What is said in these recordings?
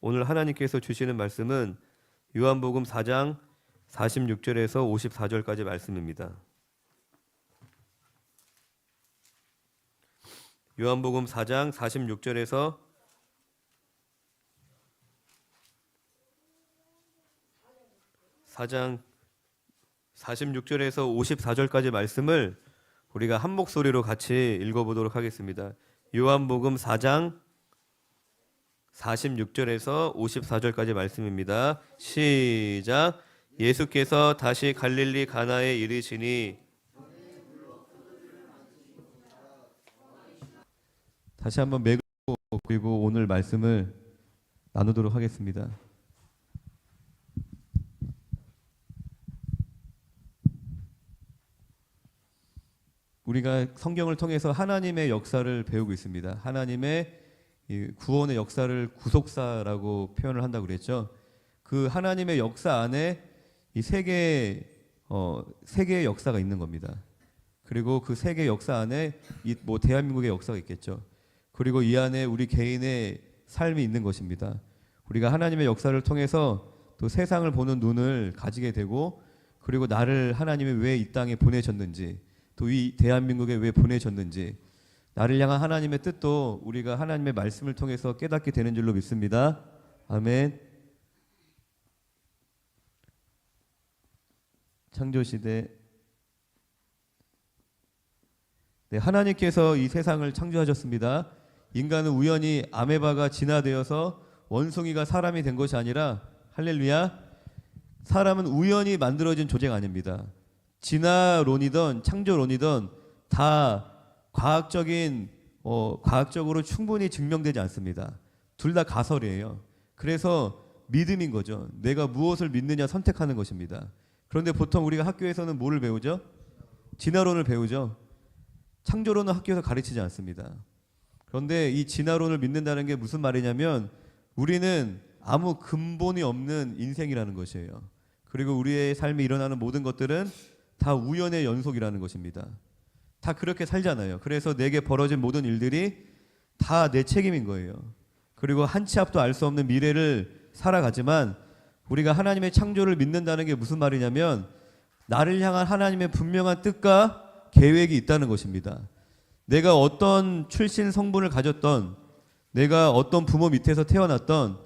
오늘 하나님께서 주시는 말씀은 요한복음 4장 46절에서 54절까지 말씀입니다. 요한복음 4장 46절에서 54절까지 말씀을 우리가 한 목소리로 같이 읽어보도록 하겠습니다. 요한복음 4장 46절에서 54절까지 말씀입니다. 시작. 예수께서 다시 갈릴리 가나에 이르시니, 다시 한번 매고 그리고 오늘 말씀을 나누도록 하겠습니다. 우리가 성경을 통해서 하나님의 역사를 배우고 있습니다. 하나님의 구원의 역사를 구속사라고 표현을 한다고 그랬죠. 그 하나님의 역사 안에 이 세 개의 역사가 있는 겁니다. 그리고 그 세 개의 역사 안에 이 뭐 대한민국의 역사가 있겠죠. 그리고 이 안에 우리 개인의 삶이 있는 것입니다. 우리가 하나님의 역사를 통해서 또 세상을 보는 눈을 가지게 되고, 그리고 나를 하나님이 왜 이 땅에 보내셨는지, 또 이 대한민국에 왜 보내셨는지, 나를 향한 하나님의 뜻도 우리가 하나님의 말씀을 통해서 깨닫게 되는 줄로 믿습니다. 아멘. 창조시대. 네, 하나님께서 이 세상을 창조하셨습니다. 인간은 우연히 아메바가 진화되어서 원숭이가 사람이 된 것이 아니라, 할렐루야, 사람은 우연히 만들어진 조제가 아닙니다. 진화론이든 창조론이든 다 과학적으로 충분히 증명되지 않습니다. 둘 다 가설이에요. 그래서 믿음인 거죠. 내가 무엇을 믿느냐 선택하는 것입니다. 그런데 보통 우리가 학교에서는 뭐를 배우죠? 진화론을 배우죠. 창조론은 학교에서 가르치지 않습니다. 그런데 이 진화론을 믿는다는 게 무슨 말이냐면, 우리는 아무 근본이 없는 인생이라는 것이에요. 그리고 우리의 삶에 일어나는 모든 것들은 다 우연의 연속이라는 것입니다. 다 그렇게 살잖아요. 그래서 내게 벌어진 모든 일들이 다 내 책임인 거예요. 그리고 한 치 앞도 알 수 없는 미래를 살아가지만, 우리가 하나님의 창조를 믿는다는 게 무슨 말이냐면, 나를 향한 하나님의 분명한 뜻과 계획이 있다는 것입니다. 내가 어떤 출신 성분을 가졌던, 내가 어떤 부모 밑에서 태어났던,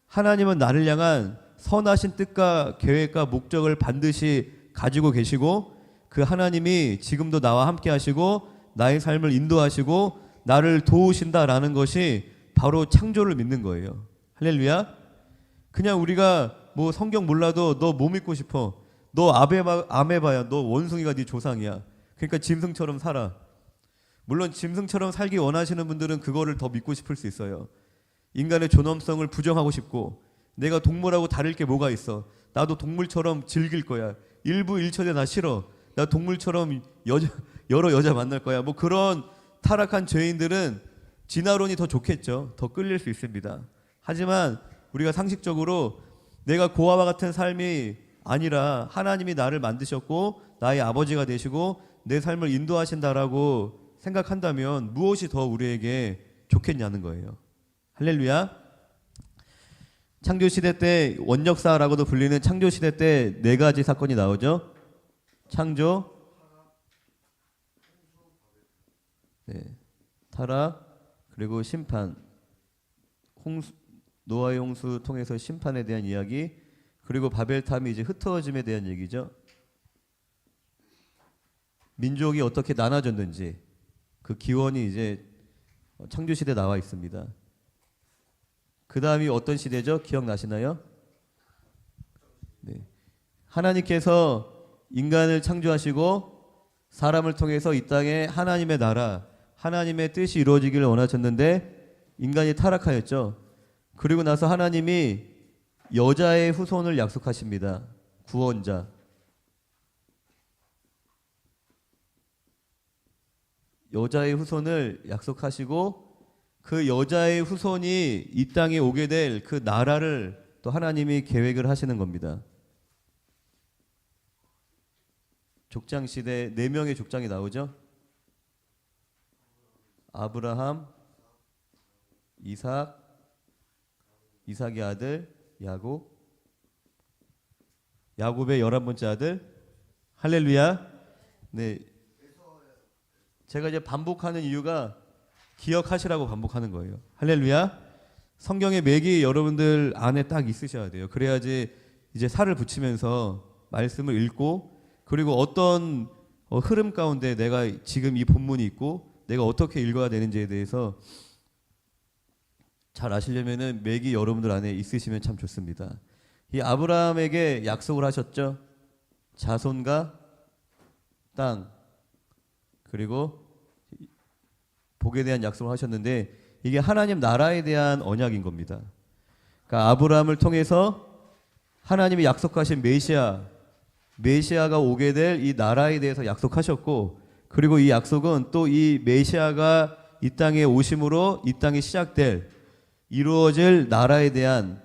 하나님은 나를 향한 선하신 뜻과 계획과 목적을 반드시 가지고 계시고, 그 하나님이 지금도 나와 함께 하시고 나의 삶을 인도하시고 나를 도우신다라는 것이 바로 창조를 믿는 거예요. 할렐루야. 그냥 우리가 뭐 성경 몰라도 너 뭐 믿고 싶어? 너 아메바야. 너 원숭이가 네 조상이야. 그러니까 짐승처럼 살아. 물론 짐승처럼 살기 원하시는 분들은 그거를 더 믿고 싶을 수 있어요. 인간의 존엄성을 부정하고 싶고, 내가 동물하고 다를 게 뭐가 있어? 나도 동물처럼 즐길 거야. 일부일처제 나 싫어. 나 동물처럼 여러 여자 만날 거야. 뭐 그런 타락한 죄인들은 진화론이 더 좋겠죠. 더 끌릴 수 있습니다. 하지만 우리가 상식적으로 내가 고아와 같은 삶이 아니라 하나님이 나를 만드셨고 나의 아버지가 되시고 내 삶을 인도하신다라고 생각한다면 무엇이 더 우리에게 좋겠냐는 거예요. 할렐루야. 창조시대 때, 원역사라고도 불리는 창조시대 때 네 가지 사건이 나오죠. 창조, 타락, 그리고 심판. 노아의 홍수 통해서 심판에 대한 이야기, 그리고 바벨탑이 이제 흩어짐에 대한 얘기죠. 민족이 어떻게 나눠졌는지 그 기원이 이제 창조시대에 나와 있습니다. 그 다음이 어떤 시대죠? 기억나시나요? 네. 하나님께서 인간을 창조하시고 사람을 통해서 이 땅에 하나님의 나라, 하나님의 뜻이 이루어지기를 원하셨는데 인간이 타락하였죠. 그리고 나서 하나님이 여자의 후손을 약속하십니다. 구원자. 여자의 후손을 약속하시고, 그 여자의 후손이 이 땅에 오게 될 그 나라를 또 하나님이 계획을 하시는 겁니다. 족장 시대 4명의 족장이 나오죠. 아브라함, 이삭, 이삭의 아들 야곱, 야곱의 11번째 아들 할렐루야. 네, 제가 이제 반복하는 이유가 기억하시라고 반복하는 거예요. 할렐루야. 성경의 맥이 여러분들 안에 딱 있으셔야 돼요. 그래야지 이제 살을 붙이면서 말씀을 읽고, 그리고 어떤 흐름 가운데 내가 지금 이 본문이 있고 내가 어떻게 읽어야 되는지에 대해서 잘 아시려면은 맥이 여러분들 안에 있으시면 참 좋습니다. 이 아브라함에게 약속을 하셨죠. 자손과 땅, 그리고 복에 대한 약속을 하셨는데, 이게 하나님 나라에 대한 언약인 겁니다. 그러니까 아브라함을 통해서 하나님이 약속하신 메시아가 오게 될 이 나라에 대해서 약속하셨고, 그리고 이 약속은 또 이 메시아가 이 땅에 오심으로 이 땅에 시작될 이루어질 나라에 대한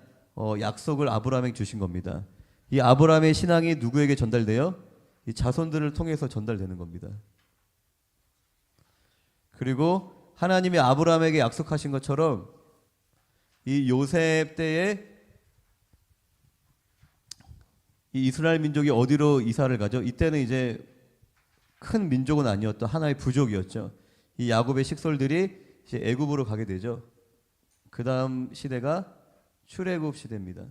약속을 아브라함에게 주신 겁니다. 이 아브라함의 신앙이 누구에게 전달돼요? 이 자손들을 통해서 전달되는 겁니다. 그리고 하나님이 아브라함에게 약속하신 것처럼 이 요셉 때에 이 이스라엘 민족이 어디로 이사를 가죠? 이때는 이제 큰 민족은 아니었던 하나의 부족이었죠. 이 야곱의 식솔들이 이제 애굽으로 가게 되죠. 그 다음 시대가 출애굽 시대입니다.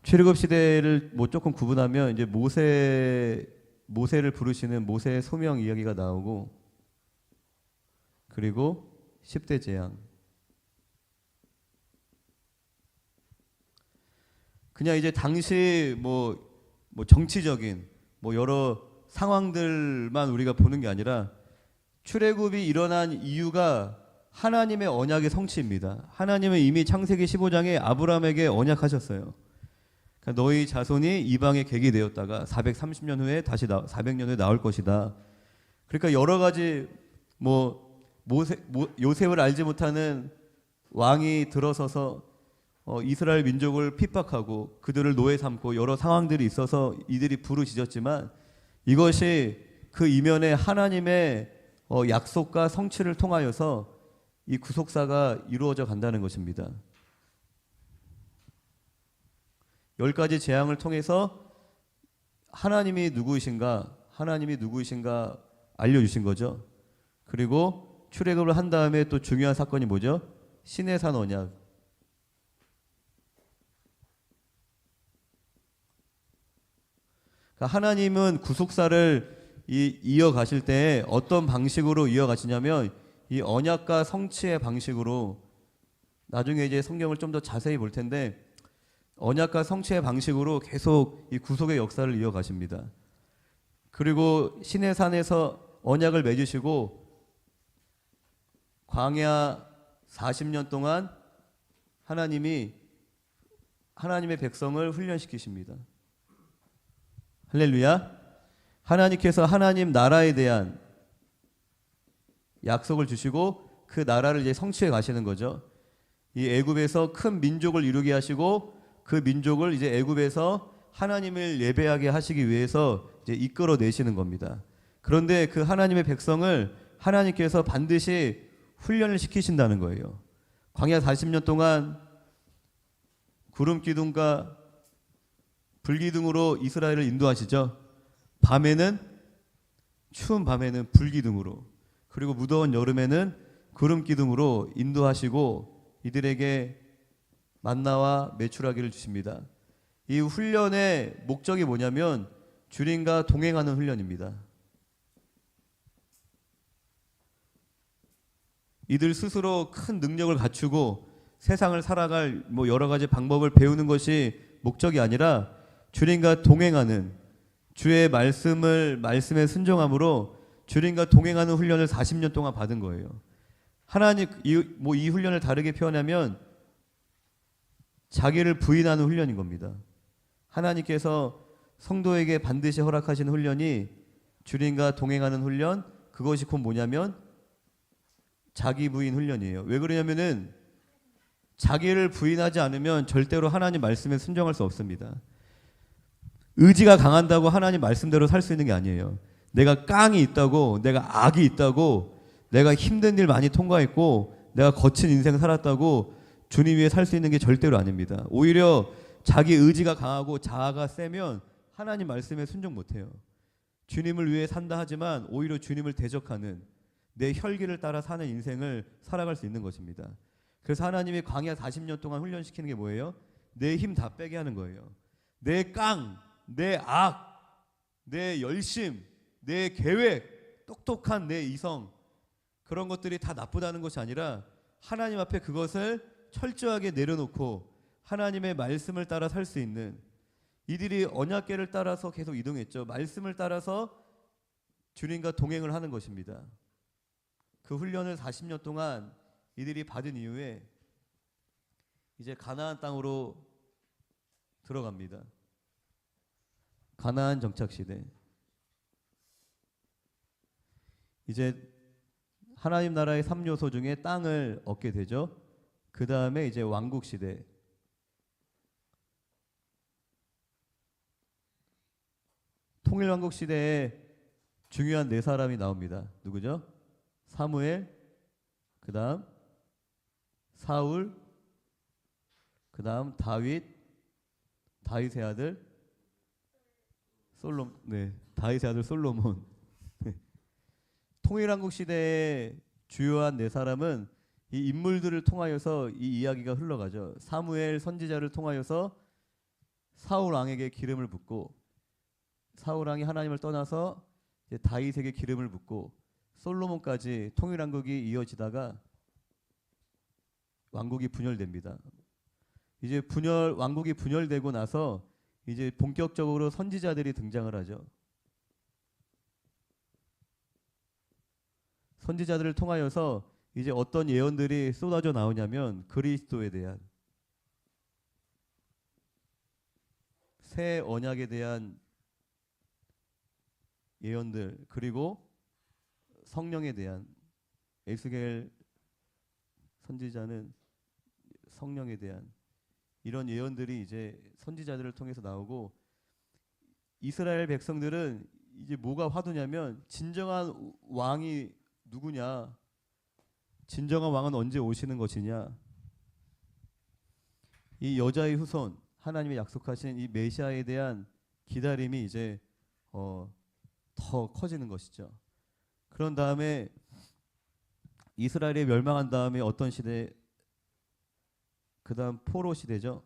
출애굽 시대를 뭐 조금 구분하면 이제 모세를 부르시는 모세의 소명 이야기가 나오고, 그리고 10대 재앙. 그냥 이제 당시 뭐 정치적인 뭐 여러 상황들만 우리가 보는 게 아니라 출애굽이 일어난 이유가 하나님의 언약의 성취입니다. 하나님은 이미 창세기 15장에 아브라함에게 언약하셨어요. 그러니까 너희 자손이 이방의 객이 되었다가 430년 후에 다시 400년 후에 나올 것이다. 그러니까 여러 가지 요셉을 알지 못하는 왕이 들어서서 이스라엘 민족을 핍박하고 그들을 노예 삼고 여러 상황들이 있어서 이들이 부르짖었지만, 이것이 그 이면에 하나님의 약속과 성취를 통하여서 이 구속사가 이루어져 간다는 것입니다. 10가지 재앙을 통해서 하나님이 누구이신가 알려주신 거죠. 그리고 출애굽을 한 다음에 또 중요한 사건이 뭐죠? 시내산 언약. 그러니까 하나님은 구속사를 이어가실 때 어떤 방식으로 이어가시냐면 이 언약과 성취의 방식으로, 나중에 이제 성경을 좀 더 자세히 볼 텐데 언약과 성취의 방식으로 계속 이 구속의 역사를 이어가십니다. 그리고 시내산에서 언약을 맺으시고 광야 40년 동안 하나님의 백성을 훈련시키십니다. 할렐루야. 하나님께서 하나님 나라에 대한 약속을 주시고 그 나라를 이제 성취해 가시는 거죠. 이 애굽에서 큰 민족을 이루게 하시고 그 민족을 이제 애굽에서 하나님을 예배하게 하시기 위해서 이제 이끌어 내시는 겁니다. 그런데 그 하나님의 백성을 하나님께서 반드시 훈련을 시키신다는 거예요. 광야 40년 동안 구름 기둥과 불기둥으로 이스라엘을 인도하시죠. 추운 밤에는 불기둥으로, 그리고 무더운 여름에는 구름 기둥으로 인도하시고 이들에게 만나와 메추라기를 주십니다. 이 훈련의 목적이 뭐냐면 주님과 동행하는 훈련입니다. 이들 스스로 큰 능력을 갖추고 세상을 살아갈 여러 가지 방법을 배우는 것이 목적이 아니라 주님과 동행하는, 주의 말씀에 순종함으로 주님과 동행하는 훈련을 40년 동안 받은 거예요. 하나님 이 훈련을 다르게 표현하면 자기를 부인하는 훈련인 겁니다. 하나님께서 성도에게 반드시 허락하신 훈련이 주님과 동행하는 훈련, 그것이 곧 뭐냐면 자기 부인 훈련이에요. 왜 그러냐면은 자기를 부인하지 않으면 절대로 하나님 말씀에 순종할 수 없습니다. 의지가 강한다고 하나님 말씀대로 살 수 있는 게 아니에요. 내가 깡이 있다고, 내가 악이 있다고 내가 힘든 일 많이 통과했고 내가 거친 인생 살았다고 주님 위에 살 수 있는 게 절대로 아닙니다. 오히려 자기 의지가 강하고 자아가 세면 하나님 말씀에 순종 못해요. 주님을 위해 산다 하지만 오히려 주님을 대적하는 내 혈기를 따라 사는 인생을 살아갈 수 있는 것입니다. 그래서 하나님이 광야 40년 동안 훈련시키는 게 뭐예요? 내 힘 다 빼게 하는 거예요. 내 깡, 내 악, 내 열심, 내 계획, 똑똑한 내 이성, 그런 것들이 다 나쁘다는 것이 아니라 하나님 앞에 그것을 철저하게 내려놓고 하나님의 말씀을 따라 살 수 있는, 이들이 언약궤를 따라서 계속 이동했죠. 말씀을 따라서 주님과 동행을 하는 것입니다. 그 훈련을 40년 동안 이들이 받은 이후에 이제 가나안 땅으로 들어갑니다. 가나안 정착 시대. 이제 하나님 나라의 3요소 중에 땅을 얻게 되죠. 그 다음에 이제 왕국 시대. 통일왕국 시대에 중요한 네 사람이 나옵니다. 누구죠? 사무엘, 그 다음 사울, 그 다음 다윗의 아들 다윗의 아들 솔로몬. 통일왕국 시대의 주요한 네 사람은 이 인물들을 통하여서 이 이야기가 흘러가죠. 사무엘 선지자를 통하여서 사울 왕에게 기름을 붓고, 사울 왕이 하나님을 떠나서 이제 다윗에게 기름을 붓고, 솔로몬까지 통일왕국이 이어지다가 왕국이 분열됩니다. 이제 왕국이 분열되고 나서 이제 본격적으로 선지자들이 등장을 하죠. 선지자들을 통하여서 이제 어떤 예언들이 쏟아져 나오냐면 그리스도에 대한, 새 언약에 대한 예언들, 그리고 성령에 대한, 에스겔 선지자는 성령에 대한 이런 예언들이 이제 선지자들을 통해서 나오고, 이스라엘 백성들은 이제 뭐가 화두냐면 진정한 왕이 누구냐, 진정한 왕은 언제 오시는 것이냐, 이 여자의 후손, 하나님이 약속하신 이 메시아에 대한 기다림이 이제 더 커지는 것이죠. 그런 다음에 이스라엘이 멸망한 다음에 어떤 시대, 그 다음 포로 시대죠.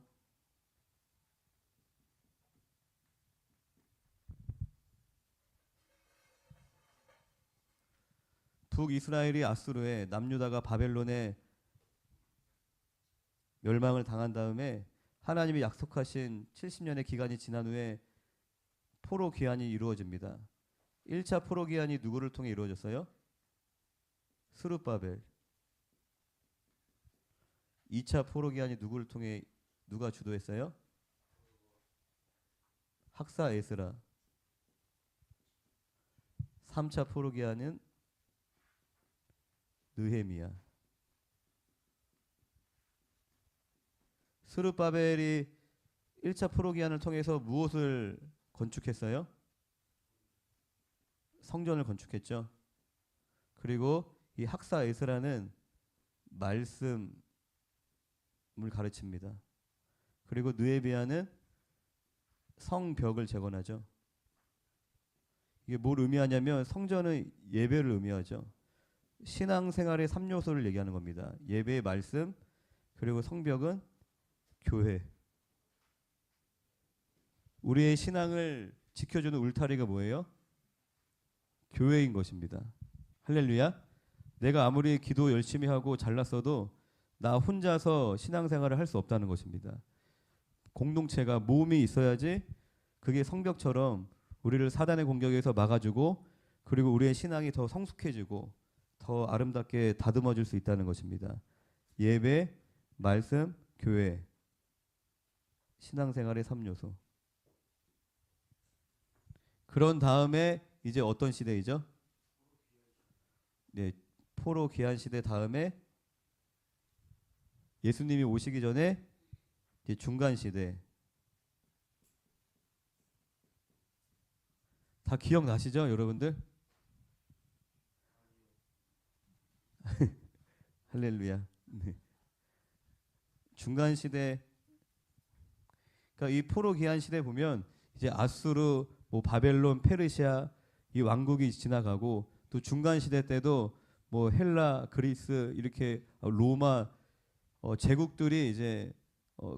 북이스라엘이 아수르에, 남유다가 바벨론에 멸망을 당한 다음에 하나님이 약속하신 70년의 기간이 지난 후에 포로 귀환이 이루어집니다. 1차 포로 귀환이 누구를 통해 이루어졌어요? 스룹바벨. 2차 포로 귀환이 누구를 통해, 누가 주도했어요? 학사 에스라. 3차 포로 귀환은 느헤미야. 스룹바벨이 1차 포로 귀환을 통해서 무엇을 건축했어요? 성전을 건축했죠. 그리고 이 학사 에스라는 말씀을 가르칩니다. 그리고 느헤미야는 성벽을 재건하죠. 이게 뭘 의미하냐면 성전은 예배를 의미하죠. 신앙생활의 3요소를 얘기하는 겁니다. 예배의 말씀, 그리고 성벽은 교회. 우리의 신앙을 지켜주는 울타리가 뭐예요? 교회인 것입니다. 할렐루야. 내가 아무리 기도 열심히 하고 잘났어도 나 혼자서 신앙생활을 할 수 없다는 것입니다. 공동체가, 모임이 있어야지 그게 성벽처럼 우리를 사단의 공격에서 막아주고, 그리고 우리의 신앙이 더 성숙해지고 더 아름답게 다듬어질 수 있다는 것입니다. 예배, 말씀, 교회. 신앙생활의 3요소. 그런 다음에 이제 어떤 시대이죠? 네, 포로 귀환 시대 다음에 예수님이 오시기 전에 이제 중간 시대. 다 기억나시죠, 여러분들? 할렐루야. 네. 중간 시대, 그러니까 이 포로 기한 시대 보면 이제 아수르, 뭐 바벨론, 페르시아 이 왕국이 지나가고 또 중간 시대 때도 뭐 헬라, 그리스 이렇게 로마 제국들이 이제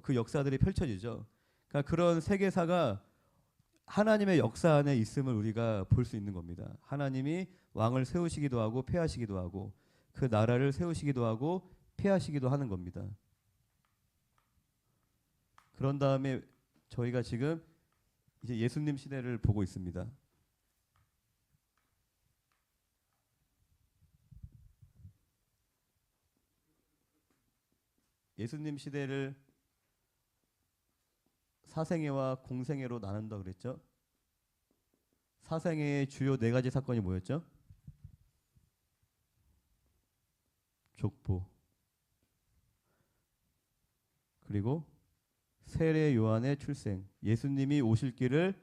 그 역사들이 펼쳐지죠. 그러니까 그런 세계사가 하나님의 역사 안에 있음을 우리가 볼 수 있는 겁니다. 하나님이 왕을 세우시기도 하고 폐하시기도 하고 그 나라를 세우시기도 하고 폐하시기도 하는 겁니다. 그런 다음에 저희가 지금 이제 예수님 시대를 보고 있습니다. 예수님 시대를 사생애와 공생애로 나눈다 그랬죠. 사생애의 주요 네 가지 사건이 뭐였죠? 족보, 그리고 세례 요한의 출생, 예수님이 오실 길을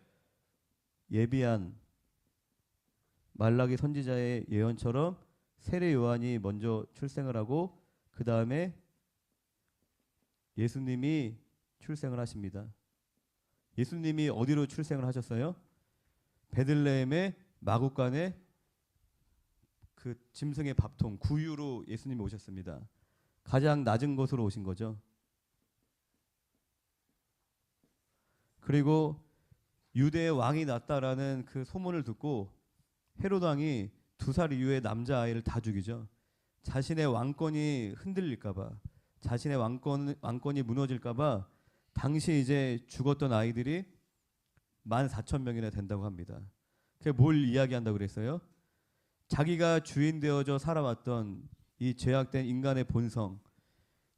예비한 말라기 선지자의 예언처럼 세례 요한이 먼저 출생을 하고 그 다음에 예수님이 출생을 하십니다. 예수님이 어디로 출생을 하셨어요? 베들레헴의 마구간에 그 짐승의 밥통 구유로 예수님이 오셨습니다. 가장 낮은 곳으로 오신 거죠. 그리고 유대의 왕이 났다라는 그 소문을 듣고 헤롯 왕이 2살 이후에 남자아이를 다 죽이죠. 자신의 왕권이 흔들릴까봐, 자신의 왕권이 무너질까봐 당시 이제 죽었던 아이들이 14,000명이나 된다고 합니다. 그게 뭘 이야기한다고 그랬어요? 자기가 주인 되어져 살아왔던 이 죄악된 인간의 본성,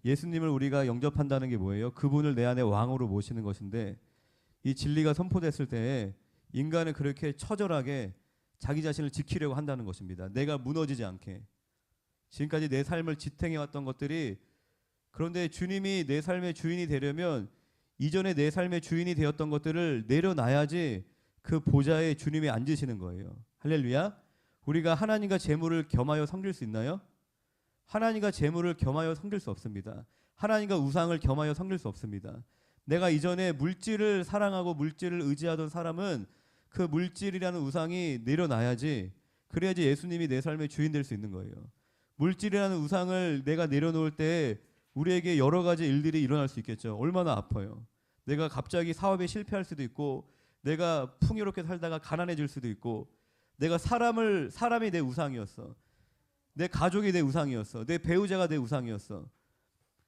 예수님을 우리가 영접한다는 게 뭐예요? 그분을 내 안에 왕으로 모시는 것인데 이 진리가 선포됐을 때 인간은 그렇게 처절하게 자기 자신을 지키려고 한다는 것입니다. 내가 무너지지 않게. 지금까지 내 삶을 지탱해왔던 것들이, 그런데 주님이 내 삶의 주인이 되려면 이전에 내 삶의 주인이 되었던 것들을 내려놔야지 그 보좌에 주님이 앉으시는 거예요. 할렐루야. 우리가 하나님과 재물을 겸하여 섬길 수 있나요? 하나님과 재물을 겸하여 섬길 수 없습니다. 하나님과 우상을 겸하여 섬길 수 없습니다. 내가 이전에 물질을 사랑하고 물질을 의지하던 사람은 그 물질이라는 우상이 내려놔야지, 그래야지 예수님이 내 삶의 주인 될 수 있는 거예요. 물질이라는 우상을 내가 내려놓을 때 우리에게 여러 가지 일들이 일어날 수 있겠죠. 얼마나 아파요. 내가 갑자기 사업에 실패할 수도 있고, 내가 풍요롭게 살다가 가난해질 수도 있고, 내가 사람이 내 우상이었어. 내 가족이 내 우상이었어. 내 배우자가 내 우상이었어.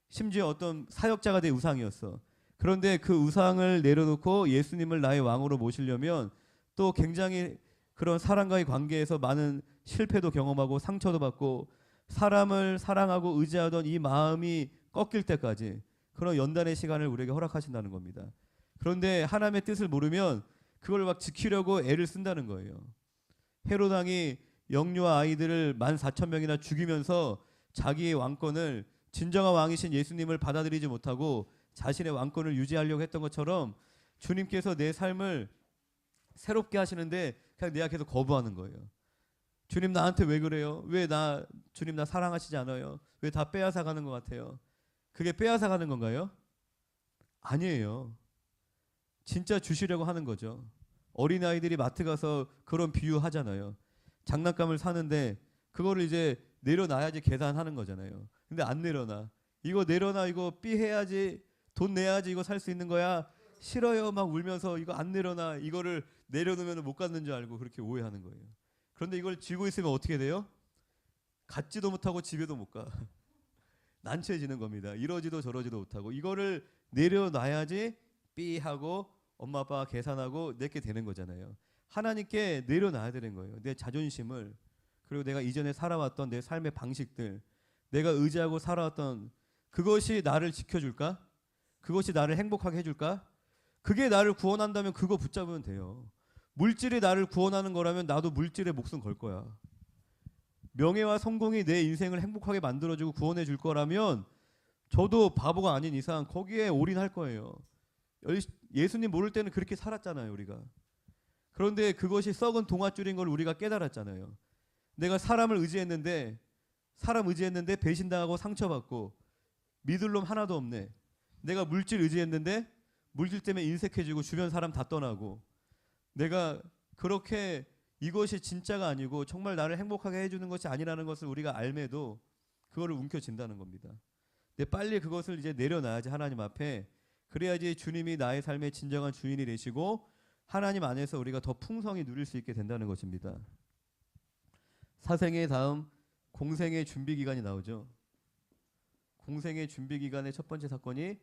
심지어 어떤 사역자가 내 우상이었어. 그런데 그 우상을 내려놓고 예수님을 나의 왕으로 모시려면 또 굉장히 그런 사람과의 관계에서 많은 실패도 경험하고 상처도 받고 사람을 사랑하고 의지하던 이 마음이 꺾일 때까지 그런 연단의 시간을 우리에게 허락하신다는 겁니다. 그런데 하나님의 뜻을 모르면 그걸 막 지키려고 애를 쓴다는 거예요. 헤롯 왕이 영유아 아이들을 14,000명이나 죽이면서 자기의 왕권을, 진정한 왕이신 예수님을 받아들이지 못하고 자신의 왕권을 유지하려고 했던 것처럼 주님께서 내 삶을 새롭게 하시는데 그냥 내가 계속 거부하는 거예요. 주님 나한테 왜 그래요? 주님 나 사랑하시지 않아요? 왜 다 빼앗아 가는 것 같아요? 그게 빼앗아 가는 건가요? 아니에요. 진짜 주시려고 하는 거죠. 어린아이들이 마트 가서 그런 비유 하잖아요. 장난감을 사는데 그거를 이제 내려놔야지 계산하는 거잖아요. 근데 안 내려놔. 이거 내려놔, 이거 삐해야지, 돈 내야지 이거 살 수 있는 거야. 싫어요 막 울면서 이거 안 내려놔. 이거를 내려놓으면 못 갖는 줄 알고 그렇게 오해하는 거예요. 그런데 이걸 쥐고 있으면 어떻게 돼요? 갖지도 못하고 집에도 못 가. 난처해지는 겁니다. 이러지도 저러지도 못하고 이거를 내려놔야지 삐하고 엄마 아빠가 계산하고 내게 되는 거잖아요. 하나님께 내려놔야 되는 거예요. 내 자존심을, 그리고 내가 이전에 살아왔던 내 삶의 방식들, 내가 의지하고 살아왔던 그것이 나를 지켜줄까? 그것이 나를 행복하게 해줄까? 그게 나를 구원한다면 그거 붙잡으면 돼요. 물질이 나를 구원하는 거라면 나도 물질에 목숨 걸 거야. 명예와 성공이 내 인생을 행복하게 만들어주고 구원해 줄 거라면 저도 바보가 아닌 이상 거기에 올인할 거예요. 예수님 모를 때는 그렇게 살았잖아요, 우리가. 그런데 그것이 썩은 동아줄인 걸 우리가 깨달았잖아요. 내가 사람을 의지했는데 사람 의지했는데 배신당하고 상처받고 믿을 놈 하나도 없네. 내가 물질 의지했는데 물질 때문에 인색해지고 주변 사람 다 떠나고, 내가 그렇게 이것이 진짜가 아니고 정말 나를 행복하게 해주는 것이 아니라는 것을 우리가 알매도 그거를 움켜쥔다는 겁니다. 근데 빨리 그것을 이제 내려놔야지, 하나님 앞에. 그래야지 주님이 나의 삶의 진정한 주인이 되시고 하나님 안에서 우리가 더 풍성히 누릴 수 있게 된다는 것입니다. 사생의 다음 공생의 준비 기간이 나오죠. 공생의 준비 기간의 첫 번째 사건이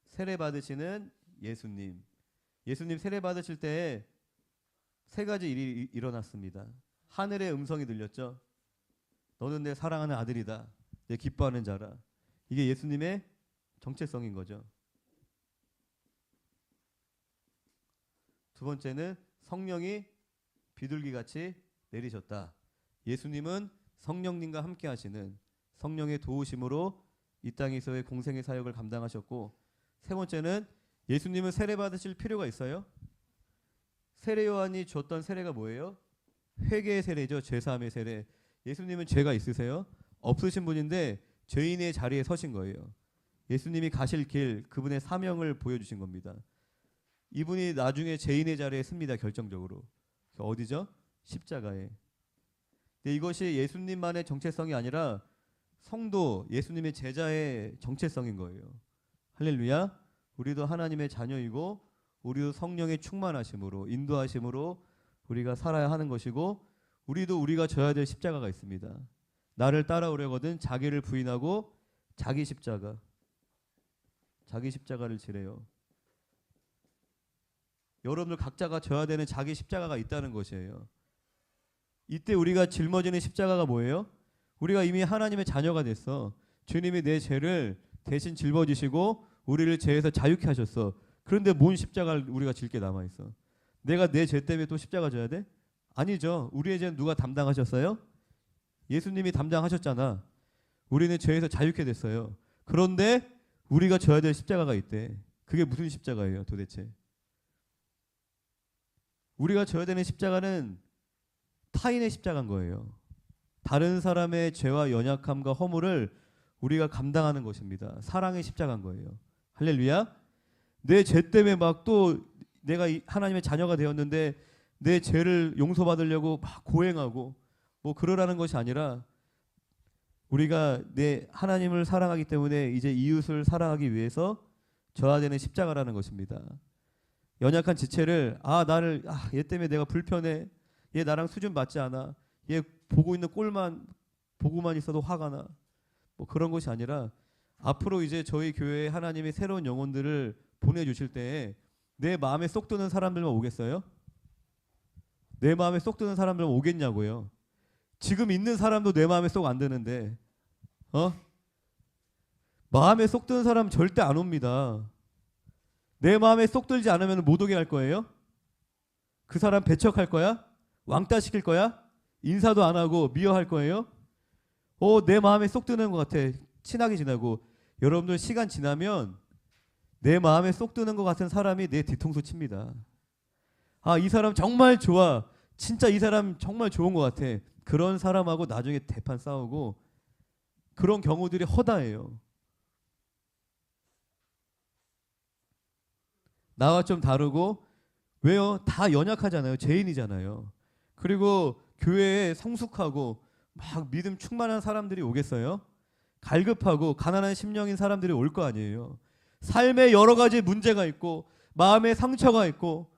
세례 받으시는 예수님. 예수님 세례 받으실 때 세 가지 일이 일어났습니다. 하늘의 음성이 들렸죠. 너는 내 사랑하는 아들이다. 내 기뻐하는 자라. 이게 예수님의 정체성인 거죠. 두 번째는 성령이 비둘기같이 내리셨다. 예수님은 성령님과 함께 하시는 성령의 도우심으로 이 땅에서의 공생의 사역을 감당하셨고, 세 번째는 예수님은 세례 받으실 필요가 있어요? 세례 요한이 줬던 세례가 뭐예요? 회개의 세례죠. 죄사함의 세례. 예수님은 죄가 있으세요? 없으신 분인데 죄인의 자리에 서신 거예요. 예수님이 가실 길, 그분의 사명을 보여주신 겁니다. 이분이 나중에 죄인의 자리에 씁니다. 결정적으로. 어디죠? 십자가에. 근데 이것이 예수님만의 정체성이 아니라 성도, 예수님의 제자의 정체성인 거예요. 할렐루야. 우리도 하나님의 자녀이고 우리도 성령의 충만하심으로, 인도하심으로 우리가 살아야 하는 것이고, 우리도 우리가 져야 될 십자가가 있습니다. 나를 따라오려거든 자기를 부인하고 자기 십자가를 지래요. 여러분들 각자가 져야 되는 자기 십자가가 있다는 것이에요. 이때 우리가 짊어지는 십자가가 뭐예요? 우리가 이미 하나님의 자녀가 됐어. 주님이 내 죄를 대신 짊어지시고 우리를 죄에서 자유케 하셨어. 그런데 뭔 십자가를 우리가 질 게 남아있어? 내가 내 죄 때문에 또 십자가 져야 돼? 아니죠. 우리의 죄는 누가 담당하셨어요? 예수님이 담당하셨잖아. 우리는 죄에서 자유케 됐어요. 그런데 우리가 져야 될 십자가가 있대. 그게 무슨 십자가예요 도대체? 우리가 져야 되는 십자가는 타인의 십자가인 거예요. 다른 사람의 죄와 연약함과 허물을 우리가 감당하는 것입니다. 사랑의 십자가인 거예요. 할렐루야. 내 죄 때문에 막 또 내가 하나님의 자녀가 되었는데 내 죄를 용서받으려고 막 고행하고 뭐 그러라는 것이 아니라, 우리가 내 하나님을 사랑하기 때문에 이제 이웃을 사랑하기 위해서 져야 되는 십자가라는 것입니다. 연약한 지체를 얘 때문에 내가 불편해. 얘 나랑 수준 맞지 않아. 얘 보고 있는 꼴만 보고만 있어도 화가 나. 뭐 그런 것이 아니라, 앞으로 이제 저희 교회에 하나님이 새로운 영혼들을 보내주실 때에 내 마음에 쏙 드는 사람들만 오겠어요? 내 마음에 쏙 드는 사람들만 오겠냐고요. 지금 있는 사람도 내 마음에 쏙 안 드는데 마음에 쏙 드는 사람 절대 안 옵니다. 내 마음에 쏙 들지 않으면 못 오게 할 거예요? 그 사람 배척할 거야? 왕따 시킬 거야? 인사도 안 하고 미워할 거예요? 내 마음에 쏙 드는 것 같아. 친하게 지내고. 여러분들 시간 지나면 내 마음에 쏙 드는 것 같은 사람이 내 뒤통수 칩니다. 이 사람 정말 좋아. 진짜 이 사람 정말 좋은 것 같아. 그런 사람하고 나중에 대판 싸우고, 그런 경우들이 허다해요. 나와 좀 다르고, 왜요? 다 연약하잖아요. 죄인이잖아요. 그리고 교회에 성숙하고 막 믿음 충만한 사람들이 오겠어요? 갈급하고 가난한 심령인 사람들이 올 거 아니에요. 삶에 여러 가지 문제가 있고 마음에 상처가 있고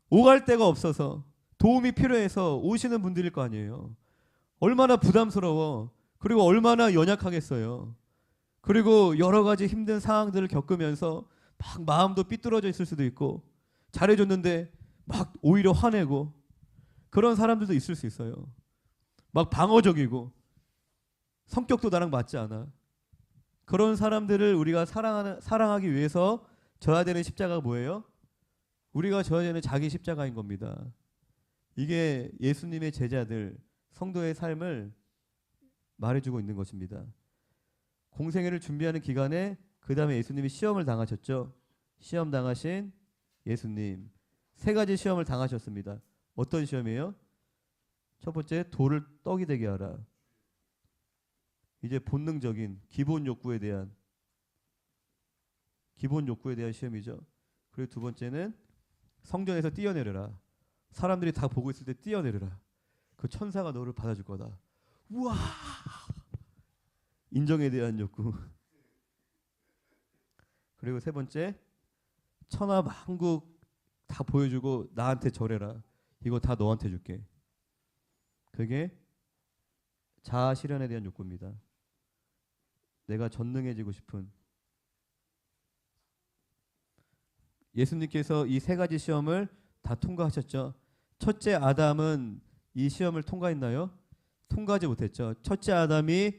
오갈 데가 없어서 도움이 필요해서 오시는 분들일 거 아니에요. 얼마나 부담스러워. 그리고 얼마나 연약하겠어요. 그리고 여러 가지 힘든 상황들을 겪으면서 막 마음도 삐뚤어져 있을 수도 있고, 잘해줬는데 막 오히려 화내고, 그런 사람들도 있을 수 있어요. 막 방어적이고 성격도 나랑 맞지 않아. 그런 사람들을 우리가 사랑하기 위해서 져야 되는 십자가가 뭐예요? 우리가 져야 되는 자기 십자가인 겁니다. 이게 예수님의 제자들, 성도의 삶을 말해주고 있는 것입니다. 공생애를 준비하는 기간에 그 다음에 예수님이 시험을 당하셨죠. 시험 당하신 예수님. 세 가지 시험을 당하셨습니다. 어떤 시험이에요? 첫 번째, 돌을 떡이 되게 하라. 이제 본능적인 기본 욕구에 대한 시험이죠. 그리고 두 번째는 성전에서 뛰어내려라. 사람들이 다 보고 있을 때 뛰어내려라. 그 천사가 너를 받아줄 거다. 우와! 인정에 대한 욕구. 그리고 세 번째, 천하 만국 다 보여주고 나한테 절해라. 이거 다 너한테 줄게. 그게 자아 실현에 대한 욕구입니다. 내가 전능해지고 싶은. 예수님께서 이 세 가지 시험을 다 통과하셨죠. 첫째 아담은 이 시험을 통과했나요? 통과하지 못했죠. 첫째 아담이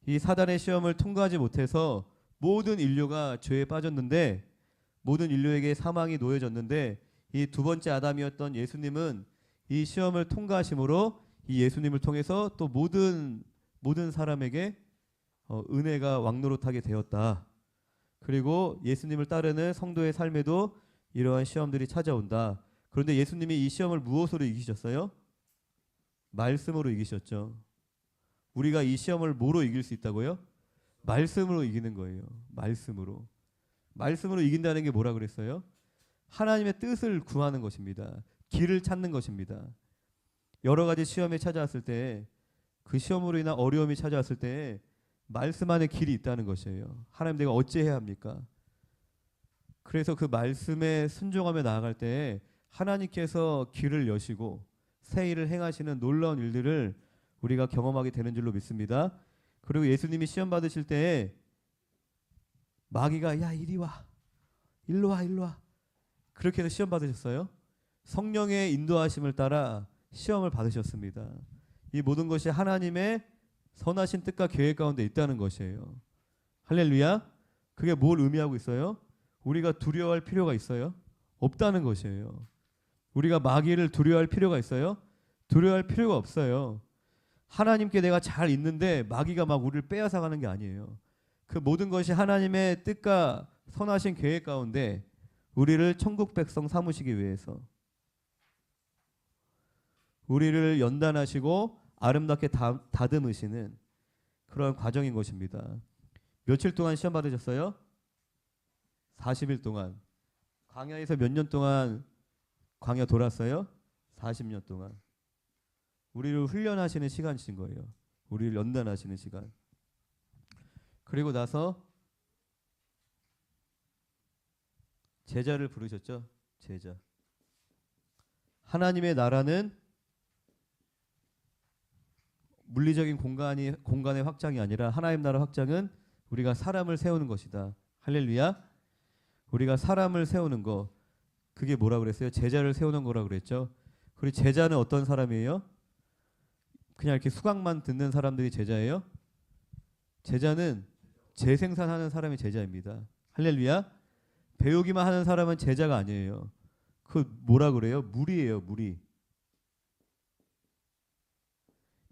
이 사단의 시험을 통과하지 못해서 모든 인류가 죄에 빠졌는데, 모든 인류에게 사망이 놓여졌는데, 이 두 번째 아담이었던 예수님은 이 시험을 통과하심으로 이 예수님을 통해서 또 모든 사람에게 은혜가 왕노릇하게 되었다. 그리고 예수님을 따르는 성도의 삶에도 이러한 시험들이 찾아온다. 그런데 예수님이 이 시험을 무엇으로 이기셨어요? 말씀으로 이기셨죠. 우리가 이 시험을 뭐로 이길 수 있다고요? 말씀으로 이기는 거예요. 말씀으로. 말씀으로 이긴다는 게 뭐라 그랬어요? 하나님의 뜻을 구하는 것입니다. 길을 찾는 것입니다. 여러 가지 시험이 찾아왔을 때, 그 시험으로 인한 어려움이 찾아왔을 때 말씀 안에 길이 있다는 것이에요. 하나님, 내가 어찌해야 합니까? 그래서 그 말씀에 순종하며 나아갈 때 하나님께서 길을 여시고 새 일을 행하시는 놀라운 일들을 우리가 경험하게 되는 줄로 믿습니다. 그리고 예수님이 시험 받으실 때 마귀가 야 이리 와, 일로 와, 일로 와, 그렇게 해서 시험 받으셨어요? 성령의 인도하심을 따라 시험을 받으셨습니다. 이 모든 것이 하나님의 선하신 뜻과 계획 가운데 있다는 것이에요. 할렐루야. 그게 뭘 의미하고 있어요? 우리가 두려워할 필요가 있어요? 없다는 것이에요. 우리가 마귀를 두려워할 필요가 있어요? 두려워할 필요가 없어요. 하나님께 내가 잘 있는데 마귀가 막 우리를 빼앗아가는 게 아니에요. 그 모든 것이 하나님의 뜻과 선하신 계획 가운데 우리를 천국 백성 삼으시기 위해서, 우리를 연단하시고 아름답게 다듬으시는 그런 과정인 것입니다. 며칠 동안 시험 받으셨어요? 40일 동안. 광야에서 몇 년 동안 광야 돌았어요? 40년 동안. 우리를 훈련하시는 시간이신 거예요. 우리를 연단하시는 시간. 그리고 나서 제자를 부르셨죠. 제자. 하나님의 나라는 물리적인 공간의 확장이 아니라 하나님 나라 확장은 우리가 사람을 세우는 것이다. 할렐루야. 우리가 사람을 세우는 거, 그게 뭐라 그랬어요? 제자를 세우는 거라 그랬죠. 그리고 제자는 어떤 사람이에요? 그냥 이렇게 수강만 듣는 사람들이 제자예요? 제자는 재생산하는 사람이 제자입니다. 할렐루야. 배우기만 하는 사람은 제자가 아니에요. 그 뭐라 그래요? 무리예요, 무리.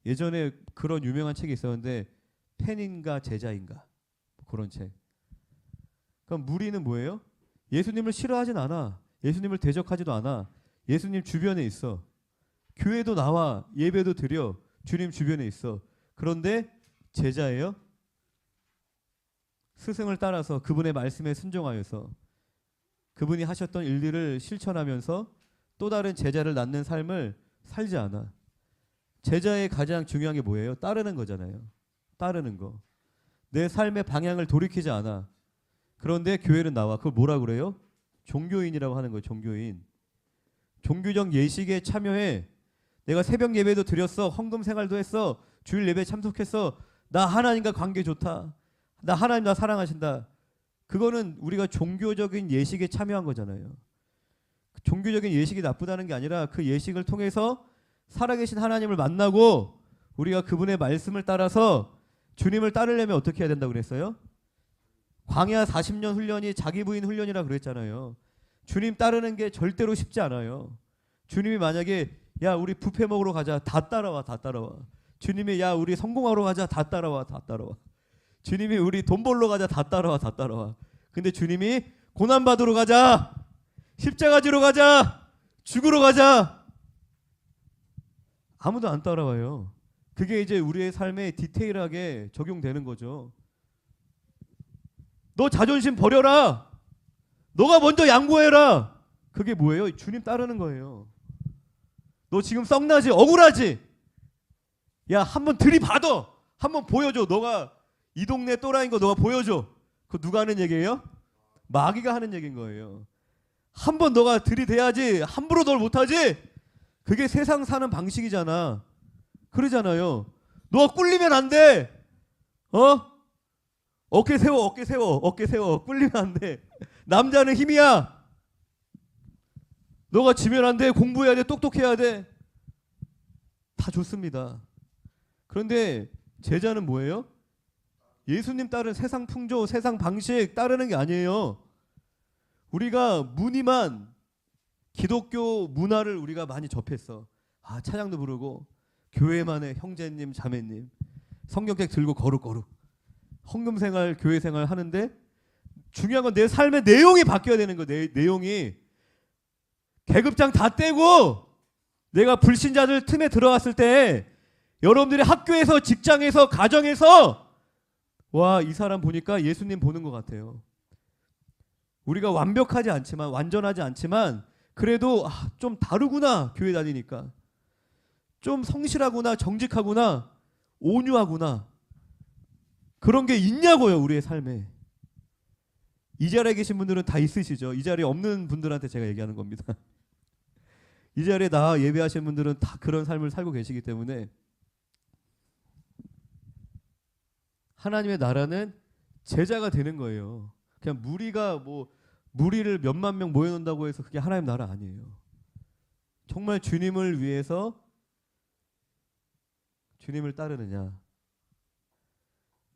예전에 그런 유명한 책이 있었는데 팬인가 제자인가 그런 책. 그럼 무리는 뭐예요? 예수님을 싫어하진 않아. 예수님을 대적하지도 않아. 예수님 주변에 있어. 교회도 나와. 예배도 드려. 주님 주변에 있어. 그런데 제자예요? 스승을 따라서 그분의 말씀에 순종하여서 그분이 하셨던 일들을 실천하면서 또 다른 제자를 낳는 삶을 살지 않아. 제자의 가장 중요한 게 뭐예요? 따르는 거잖아요. 따르는 거. 내 삶의 방향을 돌이키지 않아. 그런데 교회는 나와. 그걸 뭐라 그래요? 종교인이라고 하는 거예요. 종교인. 종교적 예식에 참여해. 내가 새벽 예배도 드렸어. 헌금 생활도 했어. 주일 예배에 참석했어. 나 하나님과 관계 좋다. 나 하나님 나 사랑하신다. 그거는 우리가 종교적인 예식에 참여한 거잖아요. 종교적인 예식이 나쁘다는 게 아니라 그 예식을 통해서 살아계신 하나님을 만나고 우리가 그분의 말씀을 따라서 주님을 따르려면 어떻게 해야 된다고 그랬어요? 광야 40년 훈련이 자기 부인 훈련이라 그랬잖아요. 주님 따르는 게 절대로 쉽지 않아요. 주님이 만약에 야 우리 뷔페 먹으러 가자. 다 따라와. 다 따라와. 주님이 야 우리 성공하러 가자. 다 따라와. 다 따라와. 주님이 우리 돈 벌러 가자. 다 따라와. 다 따라와. 근데 주님이 고난받으러 가자. 십자가 지러 가자. 죽으러 가자. 아무도 안 따라와요. 그게 이제 우리의 삶에 디테일하게 적용되는 거죠. 너 자존심 버려라. 너가 먼저 양보해라. 그게 뭐예요? 주님 따르는 거예요. 너 지금 썩나지? 억울하지? 야, 한번 들이받아. 한번 보여줘. 너가 이 동네 또라이인 거 너가 보여줘. 그거 누가 하는 얘기예요? 마귀가 하는 얘기인 거예요. 한번 너가 들이대야지. 함부로 널 못하지? 그게 세상 사는 방식이잖아. 그러잖아요. 너가 꿀리면 안 돼. 어깨 세워, 어깨 세워, 어깨 세워. 꿀리면 안 돼. 남자는 힘이야. 너가 지면 안 돼. 공부해야 돼. 똑똑해야 돼. 다 좋습니다. 그런데 제자는 뭐예요? 예수님 따른 세상 풍조, 세상 방식 따르는 게 아니에요. 우리가 무늬만 기독교 문화를 우리가 많이 접했어. 아, 찬양도 부르고 교회만의 형제님, 자매님, 성경책 들고 거룩거룩 헌금생활, 교회생활 하는데 중요한 건 내 삶의 내용이 바뀌어야 되는 거예요. 내용이. 계급장 다 떼고 내가 불신자들 틈에 들어갔을 때 여러분들이 학교에서, 직장에서, 가정에서 와, 이 사람 보니까 예수님 보는 것 같아요. 우리가 완벽하지 않지만, 완전하지 않지만 그래도 좀 다르구나. 교회 다니니까 좀 성실하구나, 정직하구나, 온유하구나. 그런 게 있냐고요, 우리의 삶에. 이 자리에 계신 분들은 다 있으시죠. 이 자리에 없는 분들한테 제가 얘기하는 겁니다. 이 자리에 나 예배하시는 분들은 다 그런 삶을 살고 계시기 때문에 하나님의 나라는 제자가 되는 거예요. 그냥 무리를 몇만 명 모여놓는다고 해서 그게 하나님 나라 아니에요. 정말 주님을 위해서 주님을 따르느냐.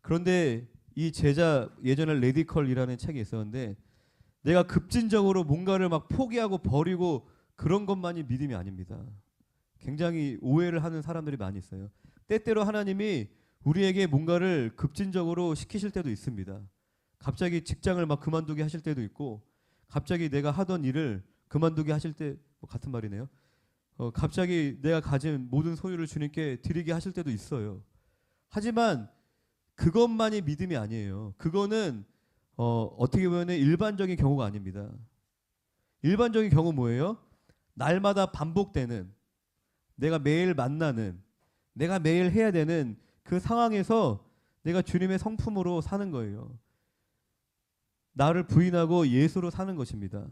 그런데 이 제자, 예전에 레디컬이라는 책이 있었는데 내가 급진적으로 뭔가를 막 포기하고 버리고 그런 것만이 믿음이 아닙니다. 굉장히 오해를 하는 사람들이 많이 있어요. 때때로 하나님이 우리에게 뭔가를 급진적으로 시키실 때도 있습니다. 갑자기 직장을 막 그만두게 하실 때도 있고, 갑자기 내가 하던 일을 그만두게 하실 때, 같은 말이네요. 갑자기 내가 가진 모든 소유를 주님께 드리게 하실 때도 있어요. 하지만 그것만이 믿음이 아니에요. 그거는 어떻게 보면 일반적인 경우가 아닙니다. 일반적인 경우 뭐예요? 날마다 반복되는, 내가 매일 만나는, 내가 매일 해야 되는 그 상황에서 내가 주님의 성품으로 사는 거예요. 나를 부인하고 예수로 사는 것입니다.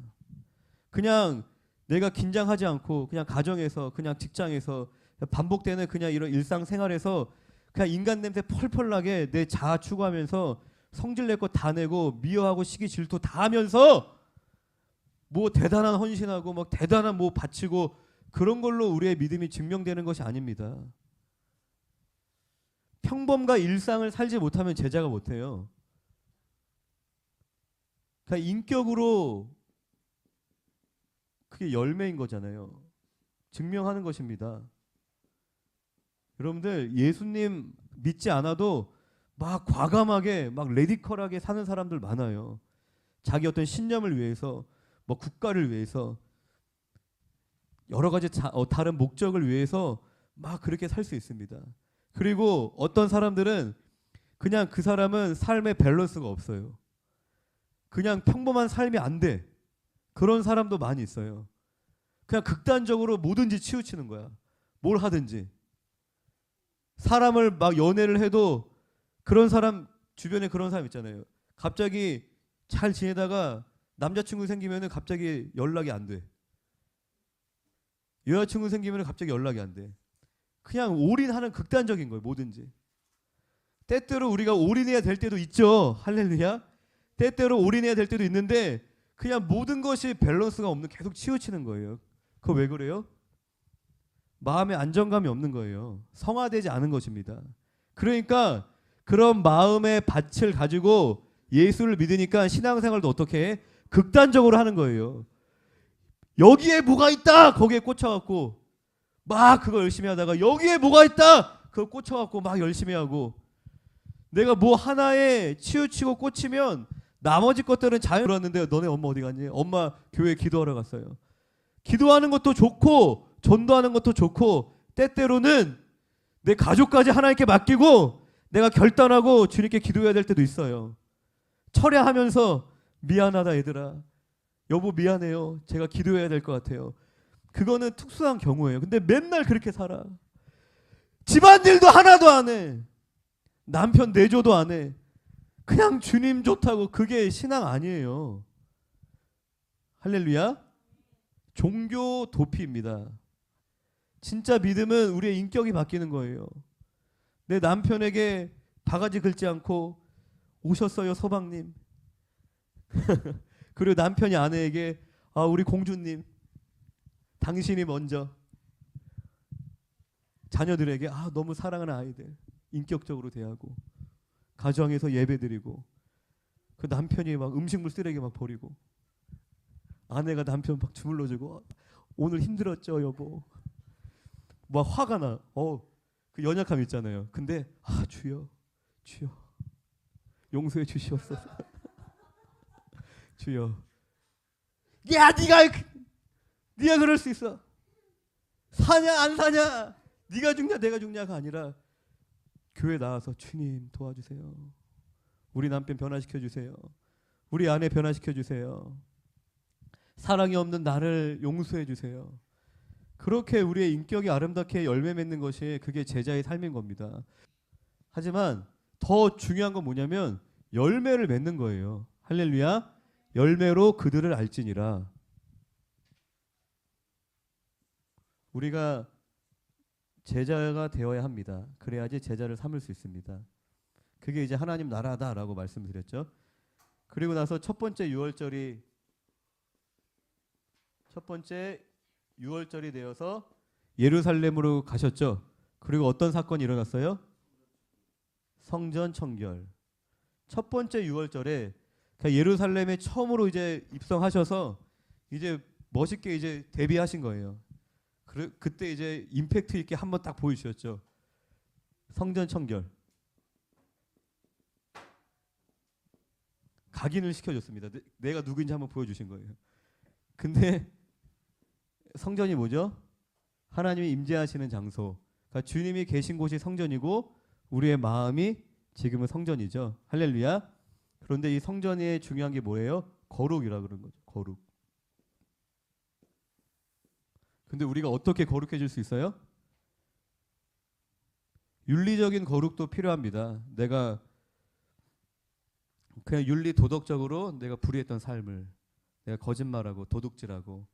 그냥 내가 긴장하지 않고 그냥 가정에서, 그냥 직장에서 반복되는 그냥 이런 일상생활에서 그냥 인간 냄새 펄펄 나게 내 자아 추구하면서 성질 낼 거 다 내고 미워하고 시기 질투 다 하면서 뭐 대단한 헌신하고 막 대단한 뭐 바치고 그런 걸로 우리의 믿음이 증명되는 것이 아닙니다. 평범과 일상을 살지 못하면 제자가 못해요. 그러니까 인격으로 그게 열매인 거잖아요. 증명하는 것입니다. 여러분들 예수님 믿지 않아도 막 과감하게 막 레디컬하게 사는 사람들 많아요. 자기 어떤 신념을 위해서, 뭐 국가를 위해서, 여러 가지 다른 목적을 위해서 막 그렇게 살 수 있습니다. 그리고 어떤 사람들은 그냥 그 사람은 삶의 밸런스가 없어요. 그냥 평범한 삶이 안 돼. 그런 사람도 많이 있어요. 그냥 극단적으로 뭐든지 치우치는 거야. 뭘 하든지. 사람을 막 연애를 해도 그런 사람, 주변에 그런 사람 있잖아요. 갑자기 잘 지내다가 남자친구 생기면 갑자기 연락이 안 돼. 여자친구 생기면 갑자기 연락이 안 돼. 그냥 올인하는 극단적인 거예요. 뭐든지. 때때로 우리가 올인해야 될 때도 있죠. 할렐루야. 때때로 올인해야 될 때도 있는데 그냥 모든 것이 밸런스가 없는, 계속 치우치는 거예요. 그거 왜 그래요? 마음에 안정감이 없는 거예요. 성화되지 않은 것입니다. 그러니까 그런 마음의 밭을 가지고 예수를 믿으니까 신앙생활도 어떻게 해? 극단적으로 하는 거예요. 여기에 뭐가 있다! 거기에 꽂혀갖고 막 그거 열심히 하다가 여기에 뭐가 있다! 그거 꽂혀갖고 막 열심히 하고, 내가 뭐 하나에 치우치고 꽂히면 나머지 것들은 자연으로 왔는데 너네 엄마 어디 갔니? 엄마 교회 기도하러 갔어요. 기도하는 것도 좋고 전도하는 것도 좋고 때때로는 내 가족까지 하나님께 맡기고 내가 결단하고 주님께 기도해야 될 때도 있어요. 철회하면서 미안하다 얘들아. 여보 미안해요. 제가 기도해야 될 것 같아요. 그거는 특수한 경우예요. 근데 맨날 그렇게 살아. 집안일도 하나도 안 해. 남편 내조도 안 해. 그냥 주님 좋다고. 그게 신앙 아니에요. 할렐루야. 종교 도피입니다. 진짜 믿음은 우리의 인격이 바뀌는 거예요. 내 남편에게 바가지 긁지 않고 오셨어요 서방님. 그리고 남편이 아내에게 우리 공주님 당신이 먼저. 자녀들에게 너무 사랑하는 아이들 인격적으로 대하고 가정에서 예배드리고 그 남편이 막 음식물 쓰레기 막 버리고 아내가 남편 막 주물러주고 오늘 힘들었죠 여보. 막 화가 나. 그 연약함 있잖아요. 근데 주여 용서해 주시옵소서. 주여. 야 네가 그럴 수 있어. 사냐 안 사냐. 네가 죽냐 내가 죽냐가 아니라 교회 나와서 주님 도와주세요. 우리 남편 변화시켜 주세요. 우리 아내 변화시켜 주세요. 사랑이 없는 나를 용서해 주세요. 그렇게 우리의 인격이 아름답게 열매 맺는 것이 그게 제자의 삶인 겁니다. 하지만 더 중요한 건 뭐냐면 열매를 맺는 거예요. 할렐루야. 열매로 그들을 알지니라. 우리가 제자가 되어야 합니다. 그래야지 제자를 삼을 수 있습니다. 그게 이제 하나님 나라다라고 말씀드렸죠. 그리고 나서 첫 번째 유월절이 되어서 예루살렘으로 가셨죠. 그리고 어떤 사건이 일어났어요? 성전 청결. 첫 번째 유월절에 예루살렘에 처음으로 이제 입성하셔서 이제 멋있게 이제 데뷔하신 거예요. 그때 이제 임팩트 있게 한번 딱 보여주셨죠. 성전 청결. 각인을 시켜줬습니다. 내가 누구인지 한번 보여주신 거예요. 근데 성전이 뭐죠? 하나님이 임재하시는 장소. 그러니까 주님이 계신 곳이 성전이고 우리의 마음이 지금은 성전이죠. 할렐루야. 그런데 이 성전의 중요한 게 뭐예요? 거룩이라 그런 거죠. 거룩. 근데 우리가 어떻게 거룩해질 수 있어요? 윤리적인 거룩도 필요합니다. 내가 그냥 윤리 도덕적으로 내가 불의했던 삶을, 내가 거짓말하고 도둑질하고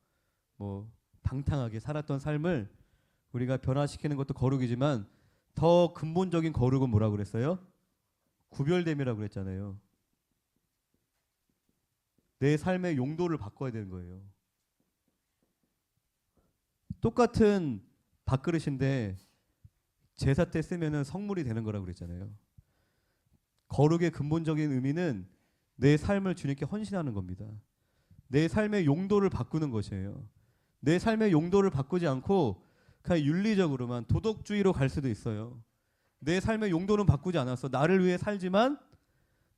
뭐 방탕하게 살았던 삶을 우리가 변화시키는 것도 거룩이지만 더 근본적인 거룩은 뭐라고 그랬어요? 구별됨이라고 그랬잖아요. 내 삶의 용도를 바꿔야 되는 거예요. 똑같은 밥그릇인데 제사 때 쓰면은 성물이 되는 거라고 그랬잖아요. 거룩의 근본적인 의미는 내 삶을 주님께 헌신하는 겁니다. 내 삶의 용도를 바꾸는 것이에요. 내 삶의 용도를 바꾸지 않고 그냥 윤리적으로만 도덕주의로 갈 수도 있어요. 내 삶의 용도는 바꾸지 않았어. 나를 위해 살지만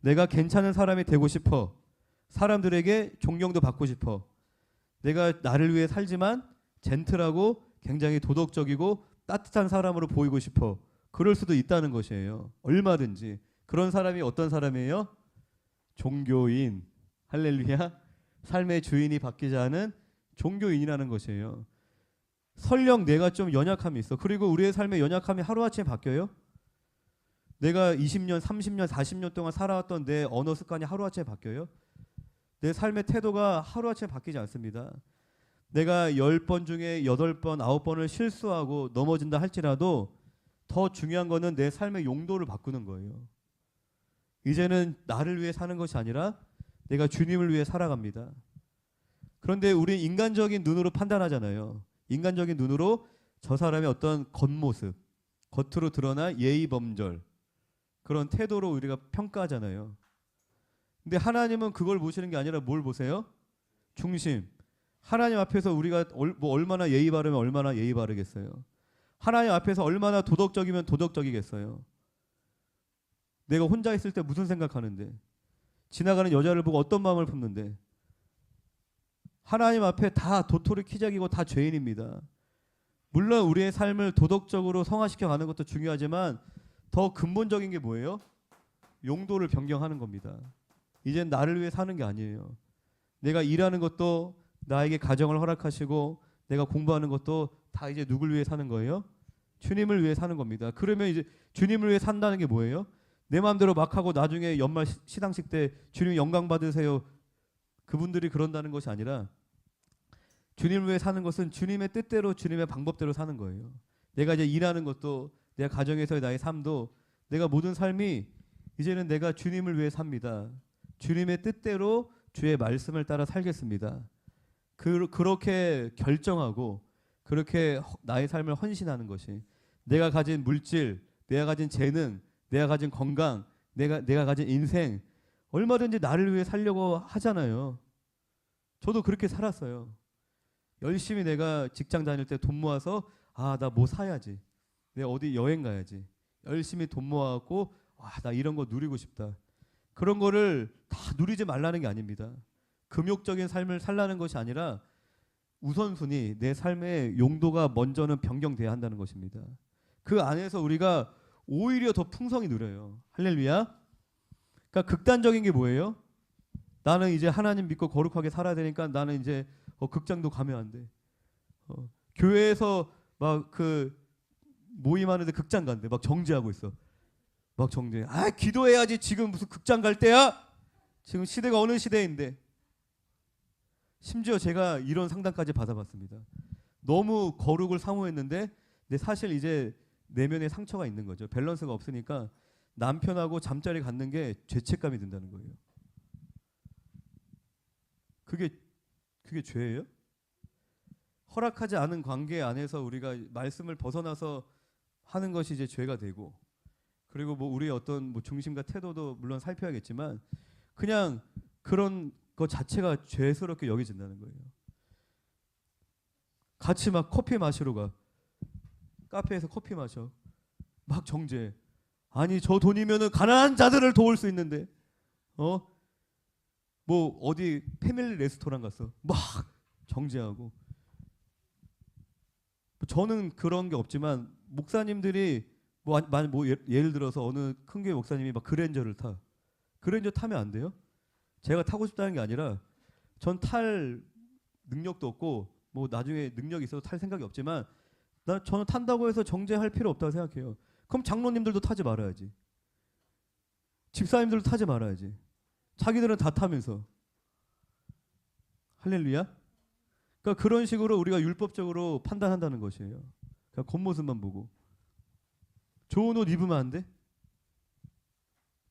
내가 괜찮은 사람이 되고 싶어. 사람들에게 존경도 받고 싶어. 내가 나를 위해 살지만 젠틀하고 굉장히 도덕적이고 따뜻한 사람으로 보이고 싶어. 그럴 수도 있다는 것이에요. 얼마든지. 그런 사람이 어떤 사람이에요? 종교인. 할렐루야. 삶의 주인이 바뀌지 않은 종교인이라는 것이에요. 설령 내가 좀 연약함이 있어. 그리고 우리의 삶의 연약함이 하루아침에 바뀌어요? 내가 20년, 30년, 40년 동안 살아왔던 내 언어 습관이 하루아침에 바뀌어요? 내 삶의 태도가 하루아침에 바뀌지 않습니다. 내가 10번 중에 8번, 9번을 실수하고 넘어진다 할지라도 더 중요한 거는 내 삶의 용도를 바꾸는 거예요. 이제는 나를 위해 사는 것이 아니라 내가 주님을 위해 살아갑니다. 그런데 우리 인간적인 눈으로 판단하잖아요. 인간적인 눈으로 저 사람의 어떤 겉모습, 겉으로 드러나 예의 범절, 그런 태도로 우리가 평가하잖아요. 근데 하나님은 그걸 보시는 게 아니라 뭘 보세요? 중심. 하나님 앞에서 우리가 얼마나 예의 바르면 얼마나 예의 바르겠어요. 하나님 앞에서 얼마나 도덕적이면 도덕적이겠어요. 내가 혼자 있을 때 무슨 생각하는데, 지나가는 여자를 보고 어떤 마음을 품는데, 하나님 앞에 다 도토리 키작이고 다 죄인입니다. 물론 우리의 삶을 도덕적으로 성화시켜 가는 것도 중요하지만 더 근본적인 게 뭐예요? 용도를 변경하는 겁니다. 이젠 나를 위해 사는 게 아니에요. 내가 일하는 것도 나에게 가정을 허락하시고 내가 공부하는 것도 다 이제 누굴 위해 사는 거예요? 주님을 위해 사는 겁니다. 그러면 이제 주님을 위해 산다는 게 뭐예요? 내 마음대로 막 하고 나중에 연말 시상식 때 주님 영광 받으세요. 그분들이 그런다는 것이 아니라 주님을 위해 사는 것은 주님의 뜻대로 주님의 방법대로 사는 거예요. 내가 이제 일하는 것도 내가 가정에서의 나의 삶도 내가 모든 삶이 이제는 내가 주님을 위해 삽니다. 주님의 뜻대로 주의 말씀을 따라 살겠습니다. 그렇게 결정하고 그렇게 나의 삶을 헌신하는 것이 내가 가진 물질, 내가 가진 재능, 내가 가진 건강, 내가 가진 인생 얼마든지 나를 위해 살려고 하잖아요. 저도 그렇게 살았어요. 열심히 내가 직장 다닐 때 돈 모아서 나 뭐 사야지. 내가 어디 여행 가야지. 열심히 돈 모아갖고 나 이런 거 누리고 싶다. 그런 거를 다 누리지 말라는 게 아닙니다. 금욕적인 삶을 살라는 것이 아니라 우선순위 내 삶의 용도가 먼저는 변경돼야 한다는 것입니다. 그 안에서 우리가 오히려 더 풍성히 누려요. 할렐루야. 그러니까 극단적인 게 뭐예요? 나는 이제 하나님 믿고 거룩하게 살아야 되니까 나는 이제 극장도 가면 안 돼. 교회에서 막 그 모임하는데 극장 간대. 막 정지하고 있어. 막 정지. 기도해야지. 지금 무슨 극장 갈 때야? 지금 시대가 어느 시대인데. 심지어 제가 이런 상담까지 받아봤습니다. 너무 거룩을 사모했는데 근데 사실 이제 내면에 상처가 있는 거죠. 밸런스가 없으니까 남편하고 잠자리 갖는 게 죄책감이 든다는 거예요. 그게 죄예요? 허락하지 않은 관계 안에서 우리가 말씀을 벗어나서 하는 것이 이제 죄가 되고 그리고 뭐 우리의 어떤 뭐 중심과 태도도 물론 살펴야겠지만 그냥 그런 것 자체가 죄스럽게 여겨진다는 거예요. 같이 막 커피 마시러 가. 카페에서 커피 마셔. 막 정죄. 아니 저 돈이면은 가난한 자들을 도울 수 있는데 뭐 어디 패밀리 레스토랑 갔어. 막 정죄하고. 저는 그런 게 없지만 목사님들이 뭐 예를 들어서 어느 큰 교회 목사님이 막 그랜저를 타. 그랜저 타면 안 돼요? 제가 타고 싶다는 게 아니라 전 탈 능력도 없고 뭐 나중에 능력이 있어도 탈 생각이 없지만 저는 탄다고 해서 정죄할 필요 없다고 생각해요. 그럼 장로님들도 타지 말아야지. 집사님들도 타지 말아야지. 자기들은 다 타면서. 할렐루야. 그러니까 그런 식으로 우리가 율법적으로 판단한다는 것이에요. 그냥 겉모습만 보고. 좋은 옷 입으면 안 돼?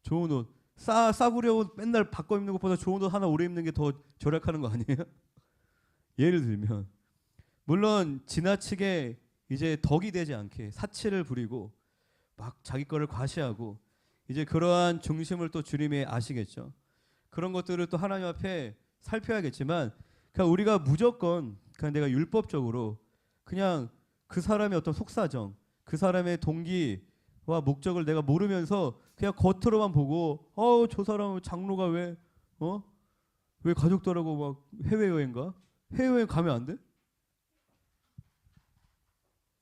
좋은 옷. 싸구려 옷 맨날 바꿔 입는 것보다 좋은 옷 하나 오래 입는 게 더 절약하는 거 아니에요? 예를 들면 물론 지나치게 이제 덕이 되지 않게 사치를 부리고 막 자기 거를 과시하고 이제 그러한 중심을 또 주님이 아시겠죠. 그런 것들을 또 하나님 앞에 살펴야겠지만 그냥 우리가 무조건 그냥 내가 율법적으로 그냥 그 사람의 어떤 속사정, 그 사람의 동기와 목적을 내가 모르면서 그냥 겉으로만 보고 저 사람 장로가 왜 가족들하고 막 해외여행 가? 해외여행 가면 안 돼?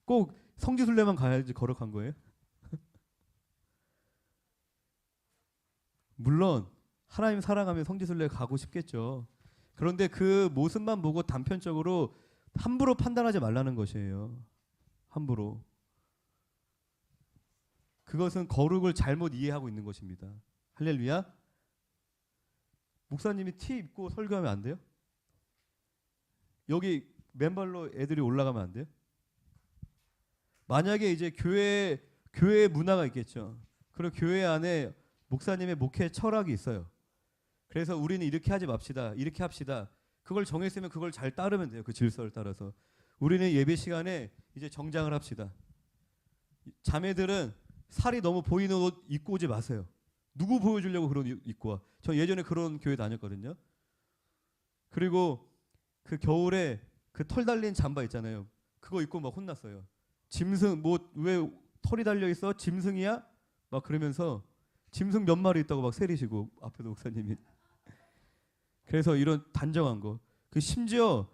꼭 성지순례만 가야지 거룩한 거예요? 물론 하나님 사랑하면 성지순례 가고 싶겠죠. 그런데 그 모습만 보고 단편적으로 함부로 판단하지 말라는 것이에요. 함부로. 그것은 거룩을 잘못 이해하고 있는 것입니다. 할렐루야. 목사님이 티 입고 설교하면 안 돼요? 여기 맨발로 애들이 올라가면 안 돼요? 만약에 이제 교회 문화가 있겠죠. 그리고 교회 안에 목사님의 목회 철학이 있어요. 그래서 우리는 이렇게 하지 맙시다. 이렇게 합시다. 그걸 정했으면 그걸 잘 따르면 돼요. 그 질서를 따라서. 우리는 예배 시간에 이제 정장을 합시다. 자매들은 살이 너무 보이는 옷 입고 오지 마세요. 누구 보여주려고 그런 옷 입고 와. 저 예전에 그런 교회 다녔거든요. 그리고 그 겨울에 그 털 달린 잠바 있잖아요. 그거 입고 막 혼났어요. 짐승 뭐 왜 털이 달려 있어? 짐승이야? 막 그러면서 짐승 몇 마리 있다고 막 세리시고 앞에도 목사님이. 그래서 이런 단정한 거. 그 심지어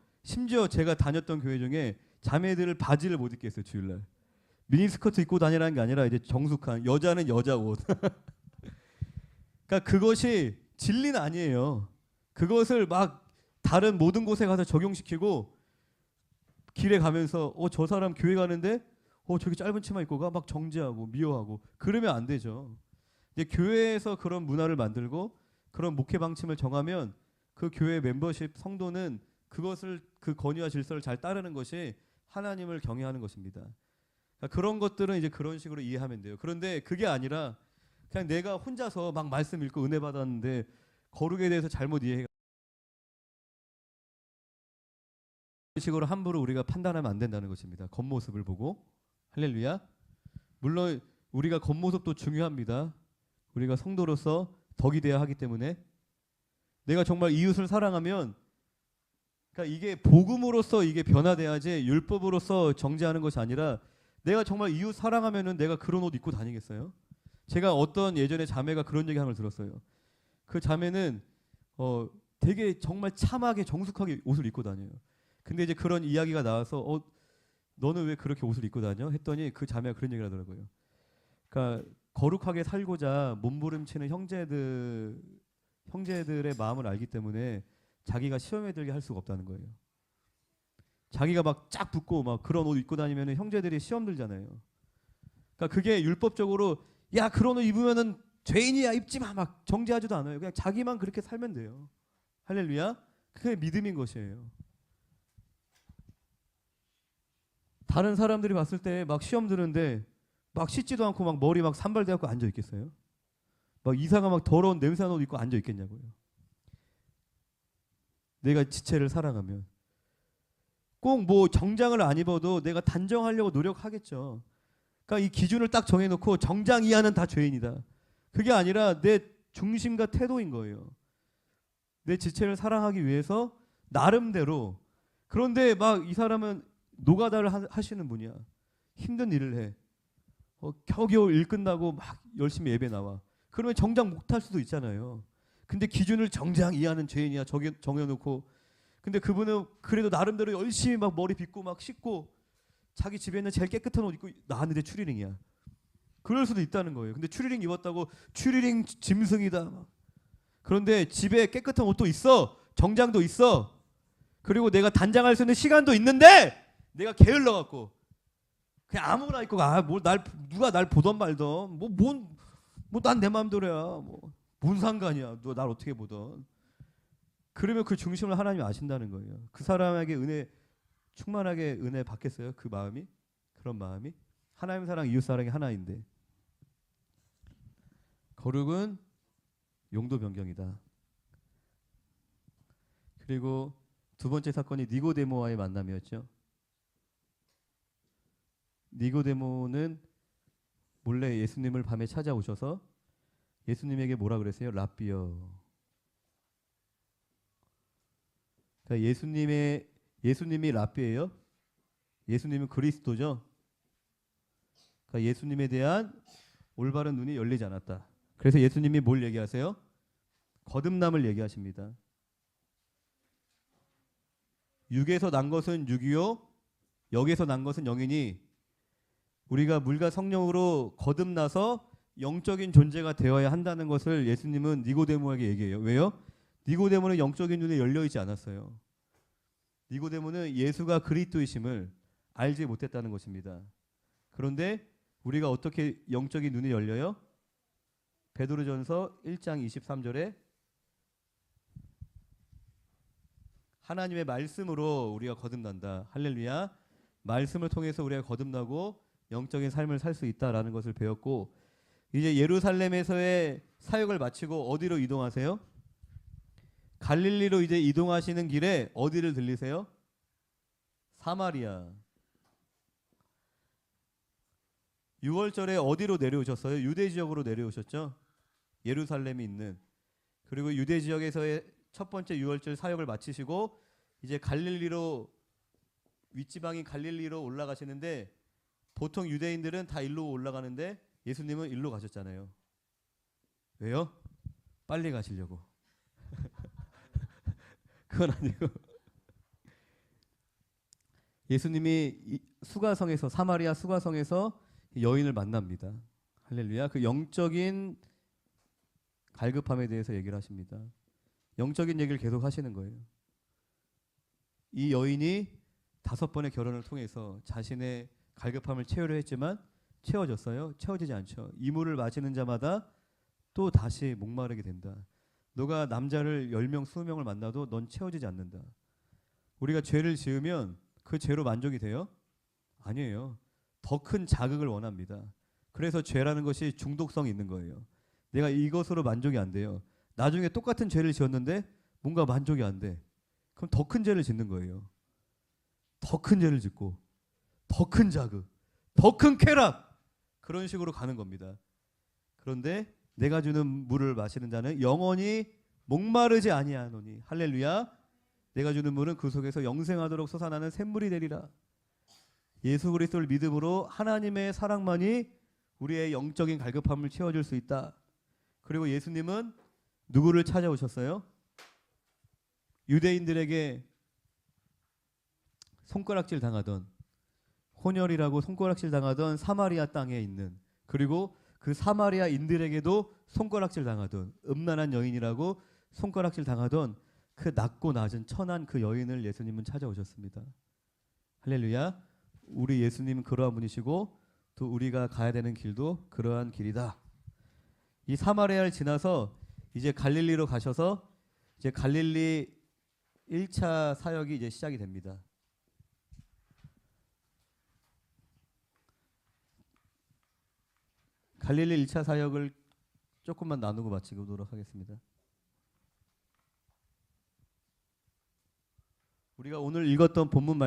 제가 다녔던 교회 중에 자매들을 바지를 못 입게 했어요. 주일날 미니스커트 입고 다니라는 게 아니라 이제 정숙한 여자는 여자 옷. 그러니까 그것이 진리는 아니에요. 그것을 막 다른 모든 곳에 가서 적용시키고 길에 가면서 저 사람 교회 가는데 저기 짧은 치마 입고 가 막 정죄하고 미워하고 그러면 안 되죠. 이제 교회에서 그런 문화를 만들고 그런 목회 방침을 정하면 그 교회 멤버십 성도는 그것을 그 권위와 질서를 잘 따르는 것이 하나님을 경외하는 것입니다. 그러니까 그런 것들은 이제 그런 식으로 이해하면 돼요. 그런데 그게 아니라 그냥 내가 혼자서 막 말씀 읽고 은혜 받았는데 거룩에 대해서 잘못 이해해 식으로 함부로 우리가 판단하면 안 된다는 것입니다. 겉모습을 보고. 할렐루야. 물론 우리가 겉모습도 중요합니다. 우리가 성도로서 덕이 되어야 하기 때문에 내가 정말 이웃을 사랑하면 그러니까 이게 복음으로서 이게 변화돼야지 율법으로서 정죄하는 것이 아니라 내가 정말 이웃 사랑하면은 내가 그런 옷 입고 다니겠어요? 제가 어떤 예전에 자매가 그런 얘기하는 걸 들었어요. 그 자매는 되게 정말 참하게 정숙하게 옷을 입고 다녀요. 근데 이제 그런 이야기가 나와서 너는 왜 그렇게 옷을 입고 다녀? 했더니 그 자매가 그런 얘기를 하더라고요. 그러니까 거룩하게 살고자 몸부림치는 형제들의 마음을 알기 때문에 자기가 시험에 들게 할 수가 없다는 거예요. 자기가 막 쫙 붙고 막 그런 옷 입고 다니면 형제들이 시험 들잖아요. 그러니까 그게 율법적으로 야 그런 옷 입으면은 죄인이야 입지 마 막 정죄하지도 않아요. 그냥 자기만 그렇게 살면 돼요. 할렐루야. 그게 믿음인 것이에요. 다른 사람들이 봤을 때 막 시험 드는데 막 씻지도 않고 막 머리 막 산발돼갖고 앉아 있겠어요? 막 이상한 막 더러운 냄새나는 옷 입고 앉아 있겠냐고요. 내가 지체를 사랑하면 꼭 뭐 정장을 안 입어도 내가 단정하려고 노력하겠죠. 그러니까 이 기준을 딱 정해놓고 정장 이하는 다 죄인이다. 그게 아니라 내 중심과 태도인 거예요. 내 지체를 사랑하기 위해서 나름대로. 그런데 막 이 사람은 노가다를 하시는 분이야. 힘든 일을 해. 겨우겨우 일 끝나고 막 열심히 예배 나와. 그러면 정장 못할 수도 있잖아요. 근데 기준을 정장 이하는 죄인이야 정해놓고. 근데 그분은 그래도 나름대로 열심히 막 머리 빗고 막 씻고 자기 집에 있는 제일 깨끗한 옷 입고 나왔는데 추리닝이야. 그럴 수도 있다는 거예요. 근데 추리닝 입었다고 추리닝 짐승이다. 그런데 집에 깨끗한 옷도 있어. 정장도 있어. 그리고 내가 단장할 수 있는 시간도 있는데 내가 게을러 갖고 그냥 아무거나 입고 누가 날 보던 말던 난 내 마음대로야. 뭔 상관이야. 너 날 어떻게 보던. 그러면 그 중심을 하나님이 아신다는 거예요. 그 사람에게 충만하게 은혜 받겠어요? 그 마음이? 그런 마음이? 하나님 사랑, 이웃 사랑이 하나인데. 거룩은 용도 변경이다. 그리고 두 번째 사건이 니고데모와의 만남이었죠. 니고데모는 몰래 예수님을 밤에 찾아오셔서 예수님에게 뭐라 그랬어요? 랍비여. 그러니까 예수님이 랍비예요. 예수님은 그리스도죠. 그러니까 예수님에 대한 올바른 눈이 열리지 않았다. 그래서 예수님이 뭘 얘기하세요? 거듭남을 얘기하십니다. 육에서 난 것은 육이요, 영에서 난 것은 영이니 우리가 물과 성령으로 거듭나서 영적인 존재가 되어야 한다는 것을 예수님은 니고데모에게 얘기해요. 왜요? 니고데모는 영적인 눈에 열려 있지 않았어요. 니고데모는 예수가 그리스도이심을 알지 못했다는 것입니다. 그런데 우리가 어떻게 영적인 눈이 열려요? 베드로전서 1장 23절에 하나님의 말씀으로 우리가 거듭난다. 할렐루야. 말씀을 통해서 우리가 거듭나고 영적인 삶을 살 수 있다라는 것을 배웠고, 이제 예루살렘에서의 사역을 마치고 어디로 이동하세요? 갈릴리로 이제 이동하시는 길에 어디를 들리세요? 사마리아. 6월절에 어디로 내려오셨어요? 유대 지역으로 내려오셨죠? 예루살렘이 있는. 그리고 유대 지역에서의 첫 번째 6월절 사역을 마치시고 이제 갈릴리로, 윗지방인 갈릴리로 올라가시는데, 보통 유대인들은 다 일로 올라가는데 예수님은 일로 가셨잖아요. 왜요? 빨리 가시려고. 그건 아니고 예수님이 수가성에서 사마리아 수가성에서 여인을 만납니다. 할렐루야. 그 영적인 갈급함에 대해서 얘기를 하십니다. 영적인 얘기를 계속 하시는 거예요. 이 여인이 5번의 결혼을 통해서 자신의 갈급함을 채우려 했지만 채워졌어요? 채워지지 않죠. 이 물을 마시는 자마다 또 다시 목마르게 된다. 너가 남자를 10명, 20명을 만나도 넌 채워지지 않는다. 우리가 죄를 지으면 그 죄로 만족이 돼요? 아니에요. 더 큰 자극을 원합니다. 그래서 죄라는 것이 중독성이 있는 거예요. 내가 이것으로 만족이 안 돼요. 나중에 똑같은 죄를 지었는데 뭔가 만족이 안 돼. 그럼 더 큰 죄를 짓는 거예요. 더 큰 죄를 짓고 더 큰 자극, 더 큰 쾌락, 그런 식으로 가는 겁니다. 그런데 내가 주는 물을 마시는 자는 영원히 목마르지 아니하노니. 할렐루야. 내가 주는 물은 그 속에서 영생하도록 솟아나는 샘물이 되리라. 예수 그리스도를 믿음으로 하나님의 사랑만이 우리의 영적인 갈급함을 채워줄 수 있다. 그리고 예수님은 누구를 찾아오셨어요? 유대인들에게 손가락질 당하던, 혼혈이라고 손가락질 당하던 사마리아 땅에 있는, 그리고 그 사마리아인들에게도 손가락질 당하던, 음란한 여인이라고 손가락질 당하던 그 낮고 낮은 천한 그 여인을 예수님은 찾아오셨습니다. 할렐루야. 우리 예수님은 그러한 분이시고 또 우리가 가야 되는 길도 그러한 길이다. 이 사마리아를 지나서 이제 갈릴리로 가셔서 이제 갈릴리 1차 사역이 이제 시작이 됩니다. 갈릴리 1차 사역을 조금만 나누고 마치도록 하겠습니다. 우리가 오늘 읽었던 본문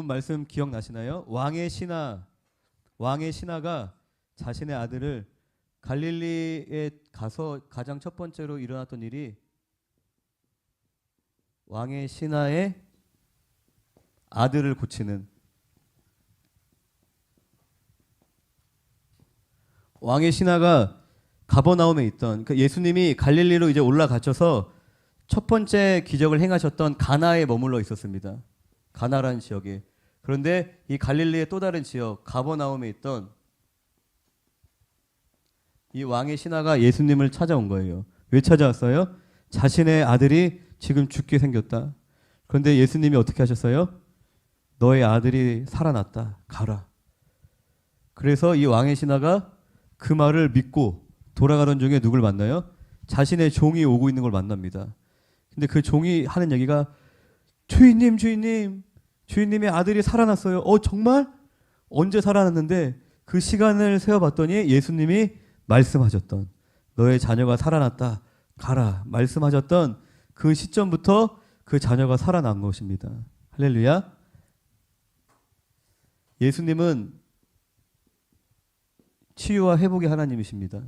말씀 기억나시나요? 왕의 신하가 자신의 아들을, 갈릴리에 가서 가장 첫 번째로 일어났던 일이 왕의 신하의 아들을 고치는, 왕의 신하가 가버나움에 있던, 그러니까 예수님이 갈릴리로 이제 올라가셔서 첫 번째 기적을 행하셨던 가나에 머물러 있었습니다. 가나라는 지역에. 그런데 이 갈릴리의 또 다른 지역 가버나움에 있던 이 왕의 신하가 예수님을 찾아온 거예요. 왜 찾아왔어요? 자신의 아들이 지금 죽게 생겼다. 그런데 예수님이 어떻게 하셨어요? 너의 아들이 살아났다. 가라. 그래서 이 왕의 신하가 그 말을 믿고 돌아가던 중에 누굴 만나요? 자신의 종이 오고 있는 걸 만납니다. 근데 그 종이 하는 얘기가, 주인님의 아들이 살아났어요. 정말? 언제 살아났는데? 그 시간을 세어봤더니 예수님이 말씀하셨던, 너의 자녀가 살아났다. 가라. 말씀하셨던 그 시점부터 그 자녀가 살아난 것입니다. 할렐루야. 예수님은 치유와 회복의 하나님이십니다.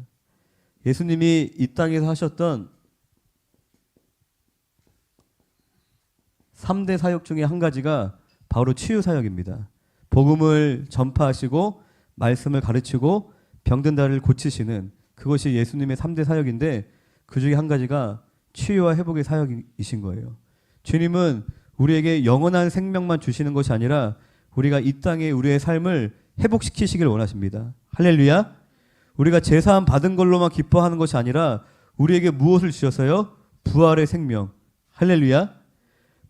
예수님이 이 땅에서 하셨던 3대 사역 중에 한 가지가 바로 치유 사역입니다. 복음을 전파하시고 말씀을 가르치고 병든 자를 고치시는, 그것이 예수님의 3대 사역인데 그 중에 한 가지가 치유와 회복의 사역이신 거예요. 주님은 우리에게 영원한 생명만 주시는 것이 아니라 우리가 이 땅에 우리의 삶을 회복시키시길 원하십니다. 할렐루야. 우리가 제사함 받은 걸로만 기뻐하는 것이 아니라 우리에게 무엇을 주셨어요? 부활의 생명. 할렐루야.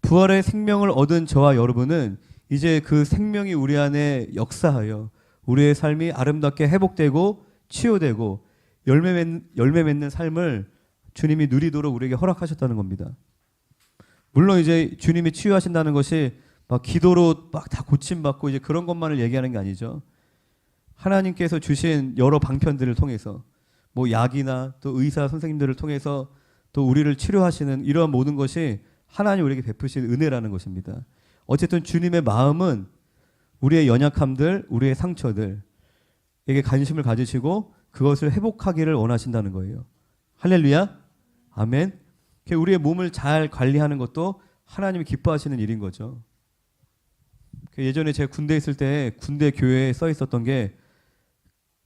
부활의 생명을 얻은 저와 여러분은 이제 그 생명이 우리 안에 역사하여 우리의 삶이 아름답게 회복되고 치유되고 열매 맺는 삶을 주님이 누리도록 우리에게 허락하셨다는 겁니다. 물론 이제 주님이 치유하신다는 것이 막 기도로 막 다 고침받고 이제 그런 것만을 얘기하는 게 아니죠. 하나님께서 주신 여러 방편들을 통해서, 뭐 약이나 또 의사 선생님들을 통해서 또 우리를 치료하시는 이러한 모든 것이 하나님 우리에게 베푸신 은혜라는 것입니다. 어쨌든 주님의 마음은 우리의 연약함들, 우리의 상처들에게 관심을 가지시고 그것을 회복하기를 원하신다는 거예요. 할렐루야. 아멘. 우리의 몸을 잘 관리하는 것도 하나님이 기뻐하시는 일인 거죠. 예전에 제가 군대에 있을 때 군대 교회에 써 있었던 게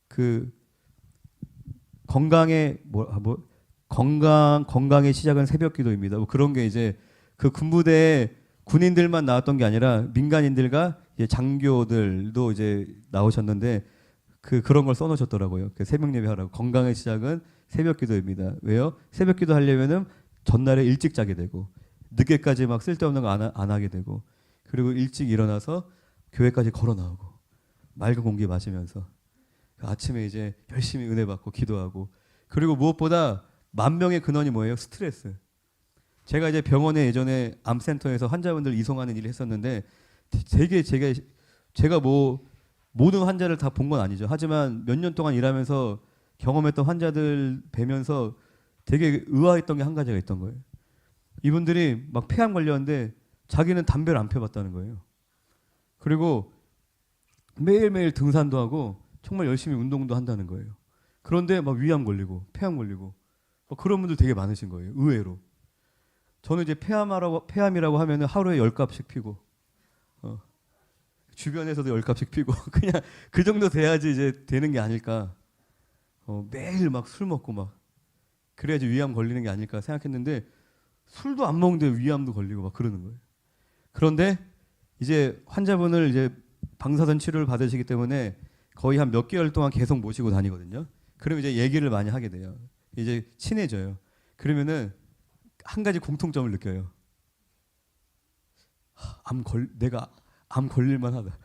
그 건강의 건강의 시작은 새벽 기도입니다. 뭐 그런 게 이제 그 군부대에 군인들만 나왔던 게 아니라 민간인들과 이제 장교들도 이제 나오셨는데 그런 걸 써놓으셨더라고요. 그 새벽 예배하라고. 건강의 시작은 새벽 기도입니다. 왜요? 새벽 기도 하려면은 전날에 일찍 자게 되고 늦게까지 막 쓸데없는 거 안 하게 되고 그리고 일찍 일어나서 교회까지 걸어 나오고 맑은 공기 마시면서 아침에 이제 열심히 은혜 받고 기도하고 그리고 무엇보다 만병의 근원이 뭐예요? 스트레스. 제가 이제 병원에 예전에 암센터에서 환자분들 이송하는 일을 했었는데 되게 제가 뭐 모든 환자를 다 본 건 아니죠. 하지만 몇 년 동안 일하면서 경험했던 환자들 뵈면서 되게 의아했던 게 한 가지가 있던 거예요. 이분들이 막 폐암 걸렸는데 자기는 담배를 안 펴봤다는 거예요. 그리고 매일매일 등산도 하고 정말 열심히 운동도 한다는 거예요. 그런데 막 위암 걸리고 폐암 걸리고 그런 분들 되게 많으신 거예요. 의외로. 저는 이제 폐암이라고 하면은 하루에 10갑씩 피고 주변에서도 10갑씩 피고 그냥 그 정도 돼야지 이제 되는 게 아닐까. 매일 막 술 먹고 막 그래야지 위암 걸리는 게 아닐까 생각했는데 술도 안 먹는데 위암도 걸리고 막 그러는 거예요. 그런데 이제 환자분을 이제 방사선 치료를 받으시기 때문에 거의 한 몇 개월 동안 계속 모시고 다니거든요. 그럼 이제 얘기를 많이 하게 돼요. 이제 친해져요. 그러면은 한 가지 공통점을 느껴요. 내가 암 걸릴만 하다.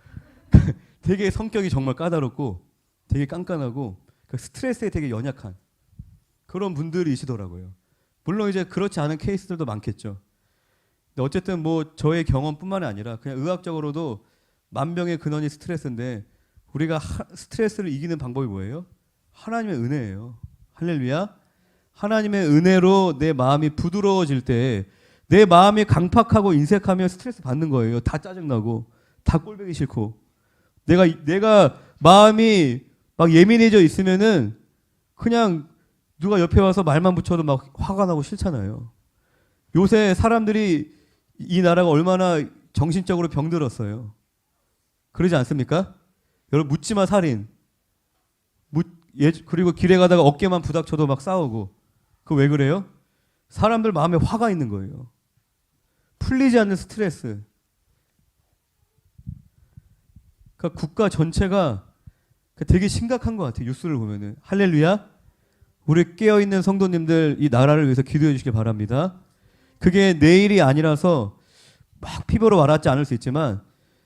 되게 성격이 정말 까다롭고 되게 깐깐하고 스트레스에 되게 연약한 그런 분들이시더라고요. 물론 이제 그렇지 않은 케이스들도 많겠죠. 근데 어쨌든 뭐 저의 경험뿐만 아니라 그냥 의학적으로도 만병의 근원이 스트레스인데 우리가 스트레스를 이기는 방법이 뭐예요? 하나님의 은혜예요. 할렐루야. 하나님의 은혜로 내 마음이 부드러워질 때 내 마음이 강팍하고 인색하면 스트레스 받는 거예요. 다 짜증나고 다 꼴보기 싫고 내가 마음이 막 예민해져 있으면은 그냥 누가 옆에 와서 말만 붙여도 막 화가 나고 싫잖아요. 요새 사람들이 이 나라가 얼마나 정신적으로 병들었어요. 그러지 않습니까? 여러분 묻지마 살인. 그리고 길에 가다가 어깨만 부닥쳐도 막 싸우고. 그거 왜 그래요? 사람들 마음에 화가 있는 거예요. 풀리지 않는 스트레스. 그러니까 국가 전체가 되게 심각한 것 같아요. 뉴스를 보면은. 할렐루야. 우리 깨어있는 성도님들 이 나라를 위해서 기도해 주시기 바랍니다. 그게 내일이 아니라서 막 피부로 와닿지 않을 수 있지만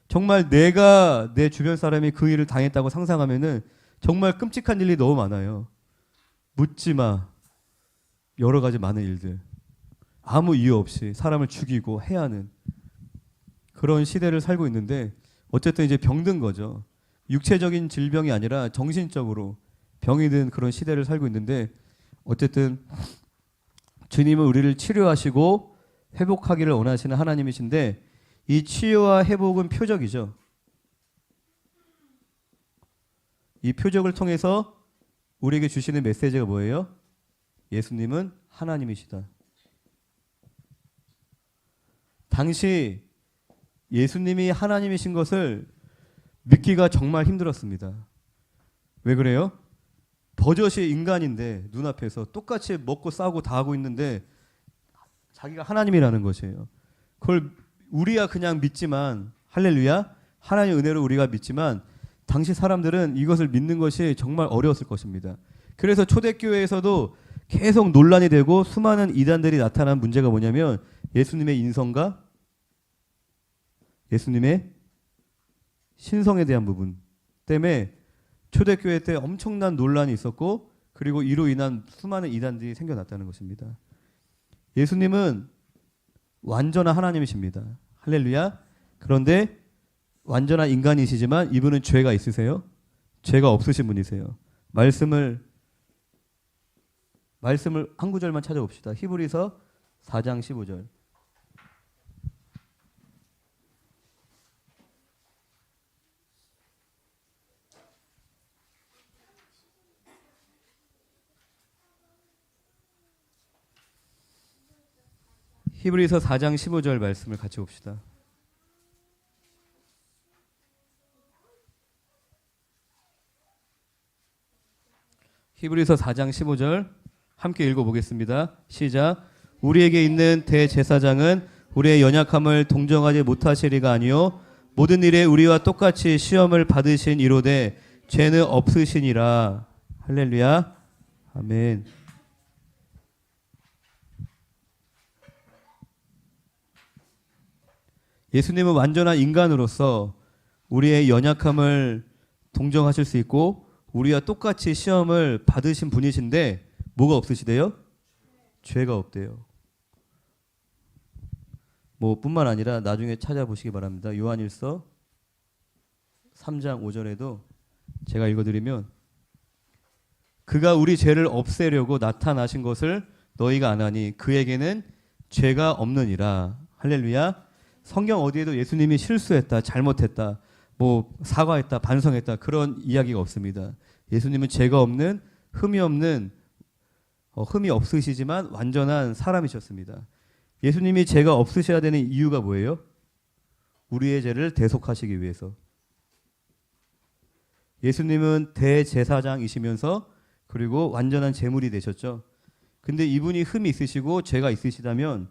정말 내가 내 주변 사람이 그 일을 당했다고 상상하면은 정말 끔찍한 일이 너무 많아요. 묻지마. 여러 가지 많은 일들. 아무 이유 없이 사람을 죽이고 해하는 그런 시대를 살고 있는데 어쨌든 이제 병든 거죠. 육체적인 질병이 아니라 정신적으로 병이 든 그런 시대를 살고 있는데 어쨌든 주님은 우리를 치료하시고 회복하기를 원하시는 하나님이신데 이 치유와 회복은 표적이죠. 이 표적을 통해서 우리에게 주시는 메시지가 뭐예요? 예수님은 하나님이시다. 당시 예수님이 하나님이신 것을 믿기가 정말 힘들었습니다. 왜 그래요? 버젓이 인간인데 눈앞에서 똑같이 먹고 싸우고 다 하고 있는데 자기가 하나님이라는 것이에요. 그걸 우리야 그냥 믿지만 할렐루야 하나님의 은혜로 우리가 믿지만 당시 사람들은 이것을 믿는 것이 정말 어려웠을 것입니다. 그래서 초대교회에서도 계속 논란이 되고 수많은 이단들이 나타난 문제가 뭐냐면 예수님의 인성과 예수님의 신성에 대한 부분 때문에 초대교회 때 엄청난 논란이 있었고 그리고 이로 인한 수많은 이단들이 생겨났다는 것입니다. 예수님은 완전한 하나님이십니다. 할렐루야. 그런데 완전한 인간이시지만 이분은 죄가 있으세요? 죄가 없으신 분이세요. 말씀을 한 구절만 찾아봅시다. 히브리서 4장 15절. 히브리서 4장 15절 말씀을 같이 봅시다. 히브리서 4장 15절 함께 읽어보겠습니다. 시작. 우리에게 있는 대제사장은 우리의 연약함을 동정하지 못하시리가 아니요 모든 일에 우리와 똑같이 시험을 받으신 이로되 죄는 없으시니라. 할렐루야. 아멘. 예수님은 완전한 인간으로서 우리의 연약함을 동정하실 수 있고 우리와 똑같이 시험을 받으신 분이신데 뭐가 없으시대요? 죄가 없대요. 뭐 뿐만 아니라 나중에 찾아보시기 바랍니다. 요한일서 3장 5절에도 제가 읽어드리면 그가 우리 죄를 없애려고 나타나신 것을 너희가 아나니 그에게는 죄가 없느니라. 할렐루야. 성경 어디에도 예수님이 실수했다, 잘못했다, 뭐 사과했다, 반성했다 그런 이야기가 없습니다. 예수님은 죄가 없는 흠이 없는 흠이 없으시지만 완전한 사람이셨습니다. 예수님이 죄가 없으셔야 되는 이유가 뭐예요? 우리의 죄를 대속하시기 위해서. 예수님은 대제사장이시면서 그리고 완전한 제물이 되셨죠. 근데 이분이 흠이 있으시고 죄가 있으시다면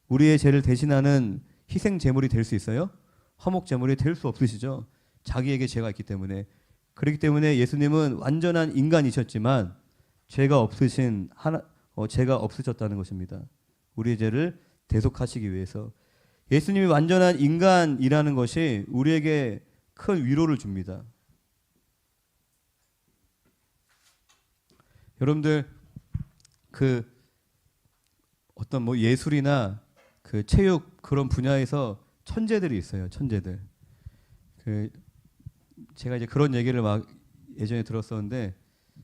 우리의 죄를 대신하는 희생 제물이 될 수 있어요? 화목 제물이 될 수 없으시죠. 자기에게 죄가 있기 때문에. 그렇기 때문에 예수님은 완전한 인간이셨지만 죄가 없으셨다는 것입니다. 우리의 죄를 대속하시기 위해서. 예수님이 완전한 인간이라는 것이 우리에게 큰 위로를 줍니다. 여러분들 그 어떤 뭐 예술이나 그 체육 그런 분야에서 천재들이 있어요. 천재들. 그 제가 이제 그런 얘기를 막 예전에 들었었는데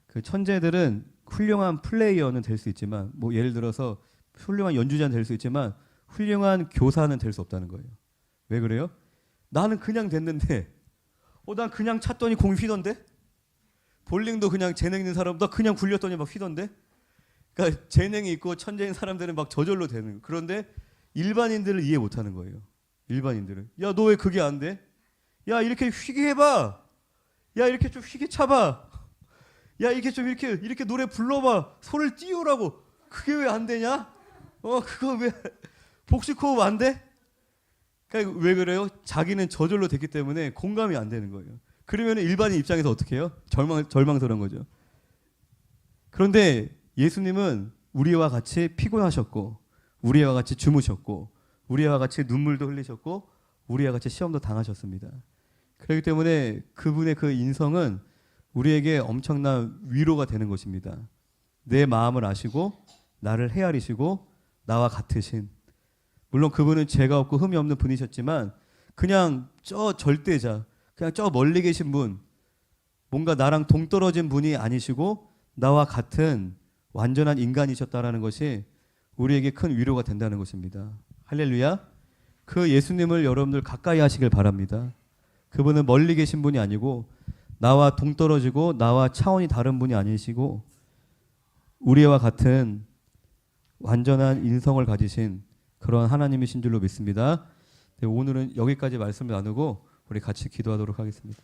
그 천재들은 훌륭한 플레이어는 될 수 있지만 뭐 예를 들어서 훌륭한 연주자는 될 수 있지만 훌륭한 교사는 될 수 없다는 거예요. 왜 그래요? 나는 그냥 됐는데 난 그냥 찼더니 공이 휘던데? 볼링도 그냥 재능 있는 사람 나 그냥 굴렸더니 막 휘던데? 그러니까 재능이 있고 천재인 사람들은 막 저절로 되는 거예요. 그런데 일반인들을 이해 못하는 거예요. 일반인들은 야, 너 왜 그게 안 돼? 야, 이렇게 휘게 해봐. 야, 이렇게 좀 휘게 차봐. 야, 이렇게 좀 이렇게 노래 불러봐. 소리를 띄우라고. 그게 왜 안 되냐? 그거 왜 복식 호흡 안 돼? 그러니까 왜 그래요? 자기는 저절로 됐기 때문에 공감이 안 되는 거예요. 그러면 일반인 입장에서 어떻게 해요? 절망스러운 거죠. 그런데 예수님은 우리와 같이 피곤하셨고 우리와 같이 주무셨고 우리와 같이 눈물도 흘리셨고 우리와 같이 시험도 당하셨습니다. 그렇기 때문에 그분의 그 인성은 우리에게 엄청난 위로가 되는 것입니다. 내 마음을 아시고 나를 헤아리시고 나와 같으신, 물론 그분은 죄가 없고 흠이 없는 분이셨지만 그냥 저 절대자, 그냥 저 멀리 계신 분, 뭔가 나랑 동떨어진 분이 아니시고 나와 같은 완전한 인간이셨다라는 것이 우리에게 큰 위로가 된다는 것입니다. 할렐루야. 그 예수님을 여러분들 가까이 하시길 바랍니다. 그분은 멀리 계신 분이 아니고 나와 동떨어지고 나와 차원이 다른 분이 아니시고 우리와 같은 완전한 인성을 가지신 그런 하나님이신 줄로 믿습니다. 네, 오늘은 여기까지 말씀을 나누고 우리 같이 기도하도록 하겠습니다.